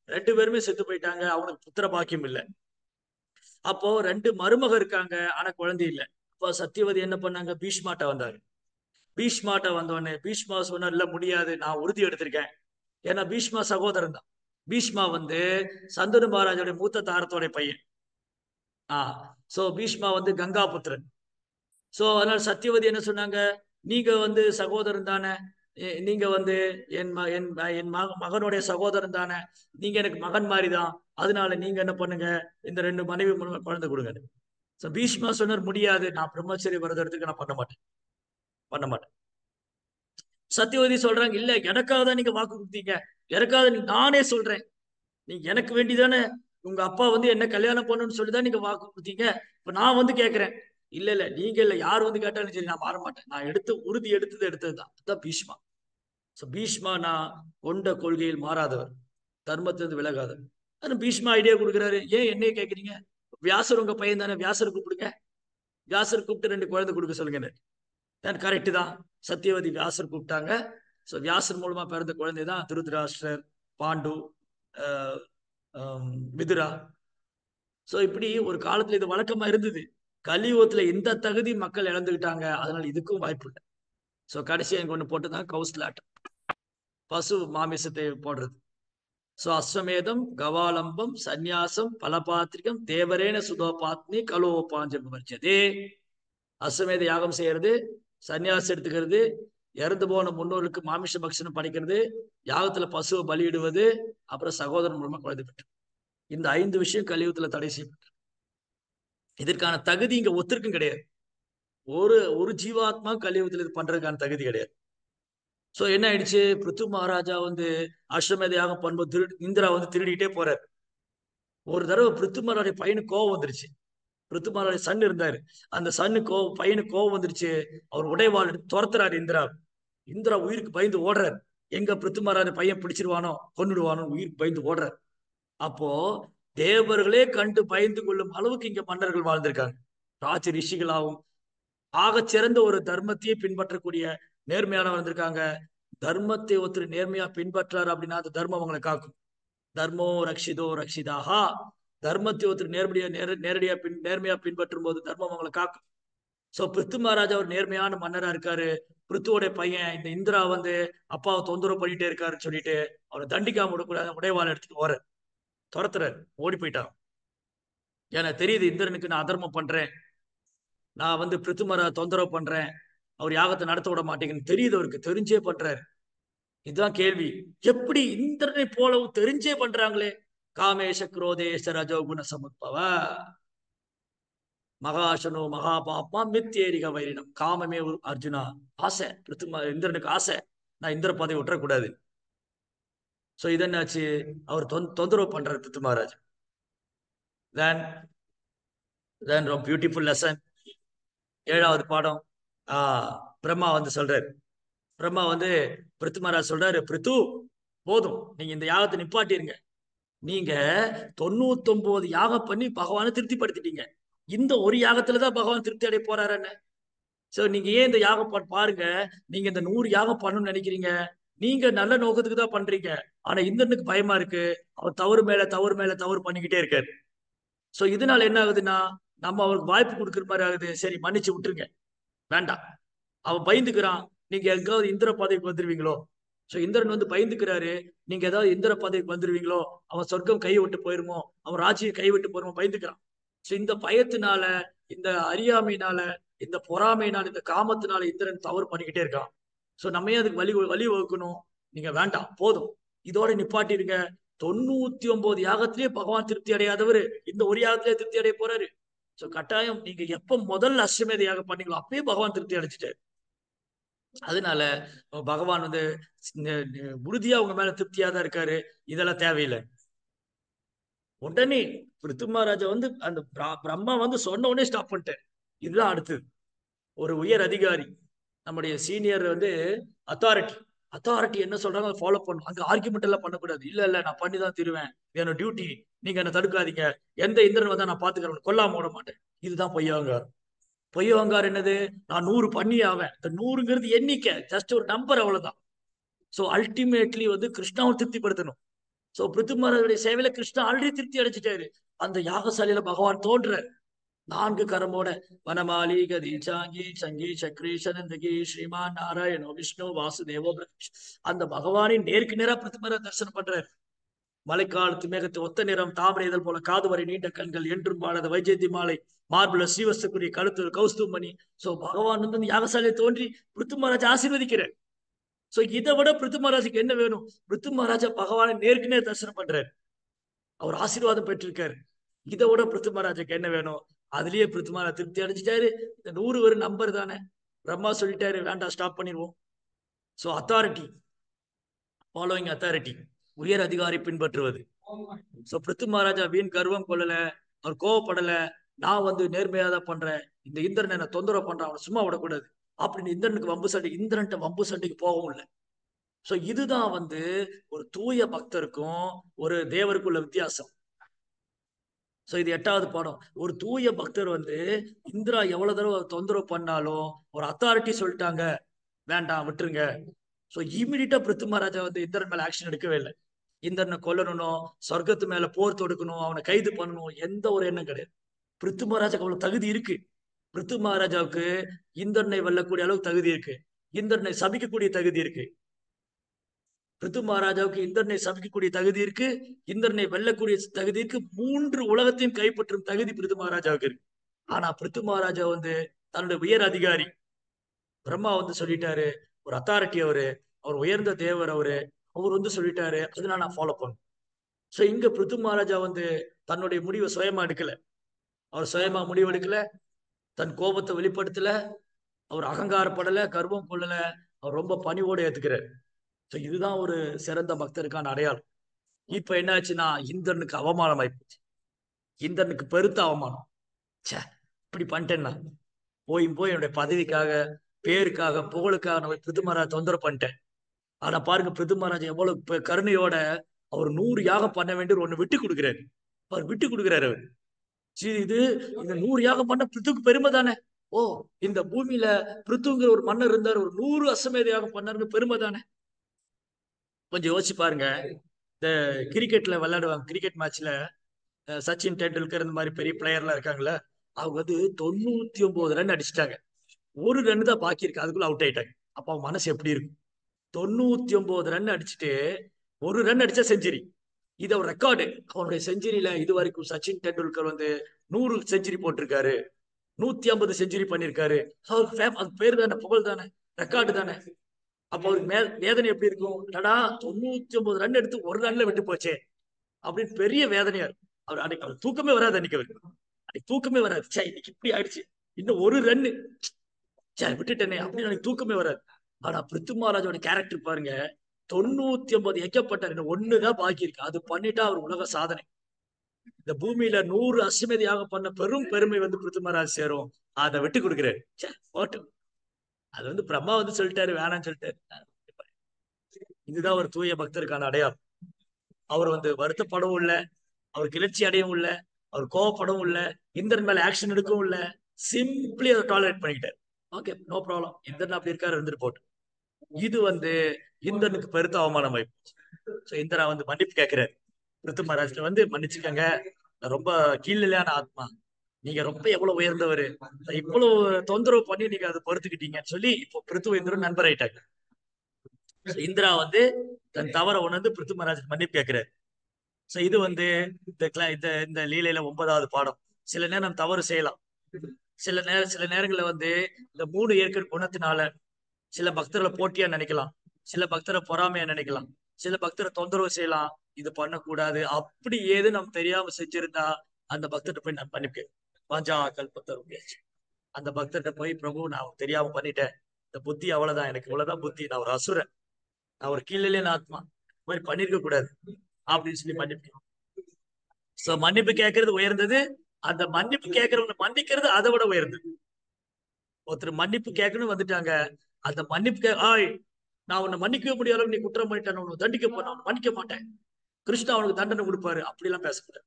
2 பேருமே செத்து போயிட்டாங்க. அவனுக்கு புத்திர பாக்கியம் இல்லை. அப்போ 2 மருமக இருக்காங்க, ஆனா குழந்தை இல்லை. அப்போ சத்தியவதி என்ன பண்ணாங்க? பீஷ்மாட்ட வந்தாரு. பீஷ்மாட்ட வந்தோடனே பீஷ்மா சொன்னார், இல்ல முடியாது, நான் உறுதி எடுத்திருக்கேன். ஏன்னா பீஷ்மா சகோதரன் தான். பீஷ்மா சந்தனு மகாராஜோட மூத்த தாரத்தோட பையன். சோ பீஷ்மா கங்காபுத்திரன். சோ அதனால சத்தியவதி என்ன சொன்னாங்க? நீங்க சகோதரன் தானே, நீங்க என் மகனுடைய சகோதரன் தானே, நீங்க எனக்கு மகன் மாதிரி தான், அதனால நீங்க என்ன பண்ணுங்க, இந்த 2 மனைவி மூலமா குழந்தை கொடுங்க. சோ பீஷ்மா சொன்னார், முடியாது, நான் பிரம்மச்சரிய விரதத்துக்கு நான் பண்ண மாட்டேன். சத்தியவதி சொல்றாங்க, இல்ல எனக்காக தான் நீங்க வாக்கு கொடுத்தீங்க, எனக்காக நானே சொல்றேன், நீங்க எனக்கு வேண்டிதானே, உங்க அப்பா என்ன கல்யாணம் பண்ணணும்னு சொல்லிதான் நீங்க வாக்கு கொடுத்தீங்க. இப்ப நான் கேட்கிறேன். இல்ல நீங்க இல்ல, யார் கேட்டாலும் சரி, நான் மாற மாட்டேன், நான் உறுதி எடுத்ததுதான். அதான் பீஷ்மா. பீஷ்மா நான் கொண்ட கொள்கையில் மாறாதவர், தர்மத்திலிருந்து விலகாதவர். ஆனா பீஷ்மா ஐடியா கொடுக்குறாரு, ஏன் என்னைய கேட்குறீங்க? வியாசர் உங்க பையன் தானே, வியாசர் கூப்பிடுங்க, வியாசர் கூப்பிட்டு 2 குழந்தை கொடுக்க சொல்லுங்க. கரெக்ட் தான். சத்தியவதி வியாசர் கூப்பிட்டாங்க. ஸோ வியாசர் மூலமா பிறந்த குழந்தை தான் திருதராஷ்டிரர், பாண்டு, விதுரா. ஸோ இப்படி ஒரு காலத்துல இது வழக்கமா இருந்தது. கலியுகத்துல இந்த தகுதி மக்கள் இழந்துகிட்டாங்க, அதனால இதுக்கும் வாய்ப்பு இல்லை. ஸோ கடைசியா இங்க ஒன்று போட்டுதான் கௌஸ்லாட்டம், பசு மாமிசத்தை போடுறது. ஸோ அஸ்வமேதம், கவாலம்பம், சந்நியாசம், பலபாத்திரிகம், தேவரேன சுதோபாத்னி கலோபாஞ்சம் வர்ஜதே. அஸ்வமேத யாகம் செய்யறது, சன்னியாசம் எடுத்துக்கிறது, இறந்து போன முன்னோருக்கு மாமிச பக்ஷனம் படைக்கிறது, யாகத்துல பசுவை பலியிடுவது, அப்புறம் சகோதரன் மூலமா குழந்தை பெற்று. இந்த 5 விஷயம் கலியுகத்துல தடை செய்யப்பட்டு, இதற்கான தகுதி இங்க ஒருத்தருக்கும் கிடையாது. ஒரு ஜீவாத்மா கலியுகத்துல இது பண்றதுக்கான தகுதி கிடையாது. சோ என்ன ஆயிடுச்சு? பிருத்து மகாராஜா அஸ்வமேத யாகம் பண்ணும்போது இந்திரா திருடிட்டே போறாரு. ஒரு தடவை பிருத்து மகாராஜா பையனுக்கு கோவம் வந்துருச்சு. பிருத்து மகாராஜா சன் இருந்தாரு, அந்த பையனுக்கு கோவம் வந்துருச்சு. அவர் உடைவாள் எடுத்து துரத்துறாரு இந்திரா. இந்திரா உயிருக்கு பயந்து ஓடுறாரு. எங்க பிருத்து மகாராஜா பையன் பிடிச்சிருவானோ, கொன்னுடுவானோ, உயிருக்கு பயந்து ஓடுறாரு. அப்போ தேவர்களே கண்டு பயந்து கொள்ளும் அளவுக்கு இங்க மன்னர்கள் வாழ்ந்திருக்காங்க. ராஜ ரிஷிகளாகவும் ஆகச் சிறந்த ஒரு தர்மத்தையே பின்பற்றக்கூடிய நேர்மையான வந்திருக்காங்க. தர்மத்தை ஒருத்தர் நேர்மையா பின்பற்றாரு அப்படின்னா அந்த தர்மம் அவங்களை காக்கும். தர்மோ ரக்ஷிதோ ரக்ஷிதாஹா. தர்மத்தை ஒருத்தர் நேர்மையா பின்பற்றும் போது தர்மம் அவங்களை காக்கும். சோ பிருத்து மகாராஜா ஒரு நேர்மையான மன்னரா இருக்காரு. பிருத்துவோட பையன் இந்த இந்திரா அப்பாவை தொந்தரவு பண்ணிட்டே இருக்காருன்னு சொல்லிட்டு அவரை தண்டிக்காம விடக்கூடாது, உடைவாளை எடுத்துட்டு வர துரத்துறாரு. ஓடி போயிட்டான். ஏன்னா தெரியுது, இந்திரனுக்கு நான் அதர்மம் பண்றேன், நான் பிருத்து மகாராஜா தொந்தரவு பண்றேன், அவர் யாகத்தை நடத்த விட மாட்டேங்குன்னு தெரியுது, அவருக்கு தெரிஞ்சே பண்றாரு. இதுதான் கேள்வி, எப்படி இந்திரனை போலவும் தெரிஞ்சே பண்றாங்களே? காமேஷ குரோதேஷ ரஜோகுண சமுத்பவ மகாசனோ மகாபாப்மா மித்தேரிக வைரினம். காமமே ஒரு அர்ஜுனா, ஆசை. இந்திரனுக்கு ஆசை, நான் இந்திர பதவி விட்டுறக்கூடாது. சோ இது என்னாச்சு? அவர் தொந்தரவு பண்றாரு பிருத்து மகாராஜ். ரொம்ப பியூட்டிஃபுல் லெசன். 7வது பாடம். பிரம்மா சொல்றாரு. பிரம்மா பிருத்து மகாராஜ் சொல்றாரு, பிருத்து போதும், நீங்க இந்த யாகத்தை நிப்பாட்டிருங்க. நீங்க 99 யாகம் பண்ணி பகவானை திருப்திப்படுத்திட்டீங்க, இந்த ஒரு யாகத்துலதான் பகவான் திருப்தி அடைய போறாரு. சோ நீங்க ஏன் இந்த யாகம் பாருங்க, நீங்க இந்த 100 யாகம் பண்ணணும்னு நினைக்கிறீங்க, நீங்க நல்ல நோக்கத்துக்கு தான் பண்றீங்க. ஆனா இந்திரனுக்கு பயமா இருக்கு, அவர் தவறு மேல தவறு மேல தவறு பண்ணிக்கிட்டே இருக்காரு. சோ இதனால என்ன ஆகுதுன்னா, நம்ம அவருக்கு வாய்ப்பு கொடுக்குற மாதிரி ஆகுது. சரி மன்னிச்சு விட்டுருங்க, வேண்டாம். அவன் பயந்துக்கிறான், நீங்க எங்காவது இந்திர பதவிக்கு வந்துருவீங்களோ. சோ இந்திரன் வந்து பயந்துக்கிறாரு, நீங்க ஏதாவது இந்திர பதவிக்கு வந்துருவீங்களோ, அவன் சொர்க்கம் கை விட்டு போயிருமோ, அவன் ராஜ்யம் கை விட்டு போயிருமோ பயந்துக்கிறான். சோ இந்த பயத்தினால, இந்த அறியாமையினால, இந்த பொறாமையினால, இந்த காமத்தினால இந்திரன் தவறு பண்ணிக்கிட்டே இருக்கான். சோ நம்ம ஏன் அதுக்கு வழி வகுக்கணும்? நீங்க வேண்டாம், போதும், இதோட நிப்பாட்டிருங்க. 99 யாகத்திலேயே பகவான் திருப்தி அடையாதவர் இந்த ஒரு யாகத்திலேயே திருப்தி அடைய போறாரு. சோ கட்டாயம் நீங்க எப்ப முதல் அஸ்வமேத யாகம் பண்ணீங்களோ அப்பயே பகவான் திருப்தி அடைச்சிட்டாரு. அதனால பகவான் வந்து உறுதியா உங்க மேல திருப்தியா தான் இருக்காரு. இதெல்லாம் தேவையில்லை. உடனே பிருத்து மகாராஜா வந்து அந்த பிரம்மா வந்து சொன்ன உடனே ஸ்டாப் பண்ணிட்டேன். இதுதான் அடுத்தது. ஒரு உயர் அதிகாரி, நம்முடைய சீனியர் வந்து அத்தாரிட்டி என்ன சொல்றாங்க ஃபாலோ பண்ணும். அங்க ஆர்குமெண்ட் எல்லாம் பண்ணக்கூடாது. இல்ல நான் பண்ணி தான் தருவேன், என்னோட டியூட்டி, நீங்க என்ன தடுக்காதீங்க, எந்த இந்திரன் வந்தா நான் பாத்துக்கிறேன், கொல்லாம விட மாட்டேன். இதுதான் பொய்யவங்காரம். பொய்யவங்காரம் என்னது? நான் 100 பண்ணி ஆவேன். இந்த 100ங்கிறது எண்ணிக்கை, ஜஸ்ட் ஒரு நம்பர், அவ்வளவுதான். சோ அல்டிமேட்லி வந்து கிருஷ்ணாவை திருப்திப்படுத்தணும். சோ பிருத்து மகாராஜுடைய சேவையில கிருஷ்ணா ஆல்ரெடி திருப்தி அடைச்சிட்டாரு. அந்த யாகசாலையில பகவான் தோன்ற 4 கரமோட வனமாலி கதி சாங்கி சங்கி சக்ரி சனந்தகி ஸ்ரீமான் நாராயணோ விஷ்ணு வாசுதேவோ அந்த பகவானின் நேருக்கு நேரா பிருத்து மகாராஜ் தரிசனம் பண்றாரு. மழைக்காலத்து மேகத்தை ஒத்த நிறம், தாமரை இதழ் போல காது வரை நீண்ட கண்கள், என்றும் பாடாத வைஜெயந்தி மாலை, மார்புல ஸ்ரீவஸ்தக்குரிய கழுத்து கௌஸ்துமணி. சோ பகவான் வந்து அந்த யாகசாலையை தோன்றி பிருத்து மகாராஜ் ஆசீர்வதிக்கிறார். சோ இதை விட பிருத்து மகாராஜுக்கு என்ன வேணும்? பிருத்து மகாராஜா பகவானை நேருக்கு நேர் தரிசனம் பண்றாரு, அவர் ஆசீர்வாதம் பெற்றிருக்காரு. இதை விட பிருத்து மகாராஜுக்கு என்ன வேணும்? அதுலயே பிருத்து மகாராஜ் திருப்தி அடைஞ்சிட்டாரு. இந்த 100 ஒரு நம்பர் தானே, பிரம்மா சொல்லிட்டாரு, வேண்டாம் ஸ்டாப் பண்ணிடுவோம். சோ அத்தாரிட்டி, ஃபாலோயிங் அத்தாரிட்டி, உயர் அதிகாரி பின்பற்றுவது. சோ பிருத்து மகாராஜா வீண் கர்வம் கொள்ளல, அவர் கோவப்படல. நான் வந்து நேர்மையா தான் பண்றேன், இந்த இந்திரன் என்ன தொந்தரவு பண்றான், அவனை சும்மா விடக்கூடாது அப்படின்னு இந்திரனுக்கு வம்பு சண்டை, இந்திரன்ட்ட வம்பு சண்டைக்கு போகவும் இல்லை. சோ இதுதான் வந்து ஒரு தூய பக்தருக்கும் ஒரு தேவருக்குள்ள வித்தியாசம். சோ இது 8வது பாடம். ஒரு தூய பக்தர் வந்து இந்திரா எவ்வளவு தடவை தொந்தரவு பண்ணாலும், ஒரு அத்தாரிட்டி சொல்லிட்டாங்க, வேண்டாம் விட்டுருங்க. சோ இமீடியட்டா பிருத்து மகாராஜா வந்து இந்திரன் மேல ஆக்ஷன் எடுக்கவே இல்லை. இந்திரனை கொல்லணும், சொர்க்கத்து மேல போர் தொடுக்கணும், அவனை கைது பண்ணணும், எந்த ஒரு எண்ணம் கிடையாது. பிருத்து மகாராஜாக்கு அவ்வளவு தகுதி இருக்கு. பிருத்து மகாராஜாவுக்கு இந்திரனை வெல்லக்கூடிய அளவுக்கு தகுதி இருக்கு, இந்திரனை சபிக்கக்கூடிய தகுதி இருக்கு. பிருத்து மகாராஜாவுக்கு இந்திரனை சபிக்கக்கூடிய தகுதி இருக்கு, இந்திரனை வெல்லக்கூடிய தகுதி இருக்கு, 3 உலகத்தையும் கைப்பற்றும் தகுதி பிருத்து மகாராஜாவுக்கு இருக்கு. ஆனா பிருத்து மகாராஜா வந்து தன்னுடைய உயர் அதிகாரி பிரம்மா வந்து சொல்லிட்டாரு, ஒரு அத்தாரிட்டி அவர் உயர்ந்த தேவர் அவர் வந்து சொல்லிட்டாரு, அதனால நான் ஃபாலோ பண்ணும். சோ இங்க பிருத்து மகாராஜா வந்து தன்னுடைய முடிவை சுயமா எடுக்கல, அவர் சுயமா முடிவு எடுக்கல, தன் கோபத்தை வெளிப்படுத்தல, அவர் அகங்காரப்படல, கர்வம் கொள்ளல, அவர் ரொம்ப பணிவோடு ஏத்துக்கிறார். சோ இதுதான் ஒரு சிறந்த பக்தருக்கான அடையாளம். இப்ப என்ன ஆச்சுன்னா, இந்திரனுக்கு அவமானம் ஆயிப்போச்சு. இந்திரனுக்கு பெருத்த அவமானம். ச்சே, இப்படி பண்ணிட்டேன்னா, போய் என்னுடைய பதவிக்காக, பேருக்காக, புகழுக்காக நம்ம பிருத்து மகாராஜ் தொந்தரவு பண்ணிட்டேன். ஆனா பாருங்க, பிருத்து மகாராஜ் எவ்வளவு கருணையோட அவர் 100 யாகம் பண்ண வேண்டிய ஒண்ணு விட்டு கொடுக்குறாரு. அவர் விட்டு கொடுக்குறாரு. அவர் சரி, இந்த 100 யாகம் பண்ண பிருத்துக்கு பெருமை தானே. ஓ, இந்த பூமியில பிருத்துங்கிற ஒரு மன்னர் இருந்தார், ஒரு 100 அஸ்வமேத யாகம் பண்ணாருன்னு பெருமை தானே. கொஞ்சம் யோசிச்சு பாருங்க. இந்த கிரிக்கெட்ல விளையாடுவாங்க, கிரிக்கெட் மேட்ச்ல சச்சின் டெண்டுல்கர் இந்த மாதிரி பெரிய பிளேயர்லாம் இருக்காங்களே, அவங்க வந்து 99 ரன் அடிச்சிட்டாங்க, ஒரு ரன் தான் பாக்கி இருக்கு, அதுக்குள்ள அவுட் ஆயிட்டாங்க. அப்ப அவங்க மனசு எப்படி இருக்கும்? 99 ரன் அடிச்சுட்டு ஒரு ரன் அடிச்சா செஞ்சுரி, இது ஒரு ரெக்கார்டு. அவனுடைய செஞ்சுரியில இது வரைக்கும் சச்சின் டெண்டுல்கர் வந்து 100 செஞ்சுரி போட்டிருக்காரு, 150 செஞ்சுரி பண்ணிருக்காரு. அவருக்கு அது பேர் தானே, புகழ் தானே, ரெக்கார்டு தானே. அப்ப அவருக்கு வேதனை எப்படி இருக்கும்? டடா, 99 ரன் எடுத்து ஒரு ரன்ல விட்டு போச்சே அப்படின்னு பெரிய வேதனையா இருக்கும். அவர் தூக்கமே வராது. அன்னைக்கு தூக்கமே வராது. சே, இன்னைக்கு இப்படி ஆயிடுச்சு, இன்னும் ஒரு ரன்னு, சே விட்டுட்டேனே அப்படின்னு எனக்கு தூக்கமே வராது. ஆனா பிருத்து மகாராஜோட கேரக்டர் பாருங்க, 950 எக்கப்பட்டார், இன்னும் ஒண்ணுதான் பாக்கி இருக்கு, அது பண்ணிட்டா அவர் உலக சாதனை. இந்த பூமியில 100 அஸ்வமேத யாகம் பண்ண பெரும் பெருமை வந்து பிருத்து மகாராஜ் சேரும். அதை விட்டு கொடுக்குறாரு. அது வந்து பிரம்மா வந்து சொல்லிட்டாரு, வேணாம்னு சொல்லிட்டாரு. இதுதான் ஒரு தூய பக்தருக்கான அடையாளம். அவர் வந்து வருத்தப்படவும் இல்லை, அவர் கிளர்ச்சி அடையவும் இல்லை, அவர் கோவப்படவும் இல்லை, இந்திரன் மேல ஆக்ஷன் எடுக்கவும் இல்லை, சிம்பிளி அதை டாலரேட் பண்ணிக்கிட்டார். Okay, no problem. இந்திரன் அப்படி இருக்காரு, இருந்துட்டு போட்டு. இது இந்திரனுக்கு பெருத்த அவமானம் ஆயிடுச்சு. ஸோ இந்திரா மன்னிப்பு கேட்கிறாரு. பிருத்து மகாராஜ்ல மன்னிச்சுக்கங்க, நான் ரொம்ப கீழ்நிலையான ஆத்மா, நீங்க ரொம்ப எவ்வளவு உயர்ந்தவர், இவ்வளவு தொந்தரவு பண்ணி நீங்க அதை பொறுத்துக்கிட்டீங்கன்னு சொல்லி இப்போ பிருத்து இந்திரன் நண்பர் ஆயிட்டாங்க. இந்திரா தன் தவற உணர்ந்து பிருத்து மகாராஜ் மன்னிப்பு கேட்கிறாரு. ஸோ இது இந்த லீலையில 9வது பாடம். சில நேரம் தவறு செய்யலாம். சில நேரங்கள்ல இந்த 3 ஏற்கனவே குணத்தினால சில பக்தர்களை போட்டியா நினைக்கலாம், சில பக்தரை பொறாமையா நினைக்கலாம், சில பக்தரை தொந்தரவு செய்யலாம். இது பண்ணக்கூடாது அப்படி ஏது நம்ம தெரியாம செஞ்சிருந்தா அந்த பக்தர்கிட்ட போய் நான் பண்ணிப்பேன். பாஞ்சா கல்பத்தர் அந்த பக்தர்கிட்ட போய், பிரபு நான் தெரியாம பண்ணிட்டேன், இந்த புத்தி அவ்வளவுதான், எனக்கு இவ்வளவுதான் புத்தி, நான் ஒரு அசுரன், நான் ஒரு கீழிலேன்னு ஆத்மா, இந்த மாதிரி பண்ணிருக்க கூடாது அப்படின்னு சொல்லி மன்னிப்பேன். சோ மன்னிப்பு கேட்கறது உயர்ந்தது. அந்த மன்னிப்பு கேட்கறவங்க மன்னிக்கிறது அதை விட உயர்ந்தது. ஒருத்தர் மன்னிப்பு கேட்கணும் வந்துட்டாங்க, அந்த மன்னிப்பு நான் உன்னை மன்னிக்கவே முடியாத நீ குற்றம் பண்ணிட்டேன், உன்னை தண்டிக்க போறேன், மன்னிக்க மாட்டேன், கிருஷ்ணா அவனுக்கு தண்டனை கொடுப்பாரு, அப்படிலாம் பேசக்கூடாது.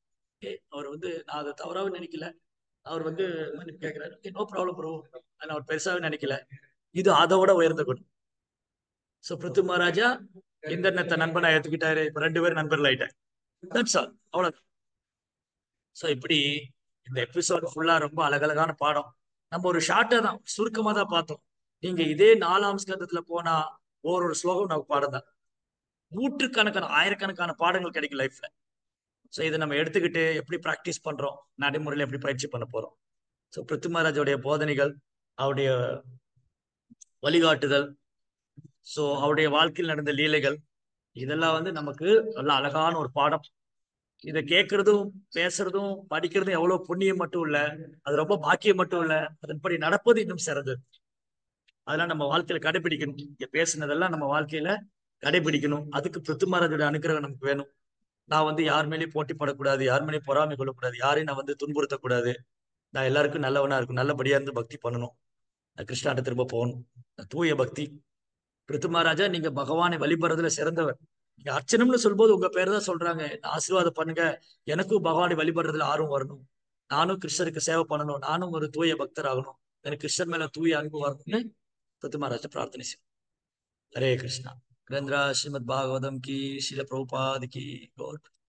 அவர் நான் அதை தவறாவே நினைக்கல, அவர் மன்னிப்பு கேட்கிறாரு, நோ ப்ராப்ளம் ப்ரோ, நான் அவர் பெருசாவே நினைக்கல. இது அதை விட உயர்ந்த குணம். சோ பிருத்து மகாராஜா இந்திரனை நண்பனா ஏத்துக்கிட்டாரு. இப்ப 2 பேரும் நண்பர்கள் ஆயிட்டாங்க. தட்ஸ் ஆல், அவ்வளவு. சோ இப்படி இந்த எபிசோட் ஃபுல்லா ரொம்ப அழகழகான பாடம். நம்ம ஒரு ஷார்ட்டா தான், சுருக்கமா தான் பார்த்தோம். நீங்க இதே 4ஆம் ஸ்கந்தத்துல போனா ஒரு ஸ்லோகம் நமக்கு பாடம் தான். நூற்றுக்கணக்கான ஆயிரக்கணக்கான பாடங்கள் கிடைக்கும் லைஃப்ல. ஸோ இதை நம்ம எடுத்துக்கிட்டு எப்படி ப்ராக்டிஸ் பண்றோம், நடைமுறையில எப்படி பயிற்சி பண்ண போறோம். ஸோ பிருத்து மகாராஜோடைய போதனைகள், அவருடைய வழிகாட்டுதல், ஸோ அவருடைய வாழ்க்கையில் நடந்த லீலைகள், இதெல்லாம் நமக்கு நல்ல அழகான ஒரு பாடம். இதை கேட்கறதும் பேசுறதும் படிக்கிறதும் எவ்வளவு புண்ணியம் மட்டும் இல்ல, அது ரொம்ப பாக்கியம் மட்டும் இல்ல, அதன்படி நடப்பது இன்னும் சிறந்தது. அதெல்லாம் நம்ம வாழ்க்கையில கடைபிடிக்கணும். இங்க பேசுனதெல்லாம் நம்ம வாழ்க்கையில கடைபிடிக்கணும். அதுக்கு பிருத்து மகாராஜோட அனுகிரகம் நமக்கு வேணும். நான் யார் மேலேயும் போட்டி படக்கூடாது, யார் மேலேயும் பொறாமை கொள்ளக்கூடாது, யாரையும் நான் துன்புறுத்தக்கூடாது. நான் எல்லாருக்கும் நல்லவனா இருக்கும், நல்லபடியா இருந்து பக்தி பண்ணணும், நான் கிருஷ்ணாட்ட திரும்ப போகணும், தூய பக்தி. பிருத்து மகாராஜா, நீங்க பகவானை வழிபடுறதுல சிறந்தவர். நீங்க அர்ச்சனம்னு சொல்லும்போது உங்க பேர் தான் சொல்றாங்க, ஆசீர்வாதம் பண்ணுங்க, எனக்கும் பகவானை வழிபடுறதுல ஆர்வம் வரணும், நானும் கிருஷ்ணருக்கு சேவை பண்ணணும், நானும் ஒரு தூய பக்தர் ஆகணும், எனக்கு கிருஷ்ணன் மேல தூய அன்பு வரணும்னு பிருத்து மகாராஜா பிரார்த்தனை செய்யும். ஹரே கிருஷ்ணா. கிரந்தரா ஸ்ரீமத் பாகவதம் கி, ஸ்ரீல பிரபுபாத் கி.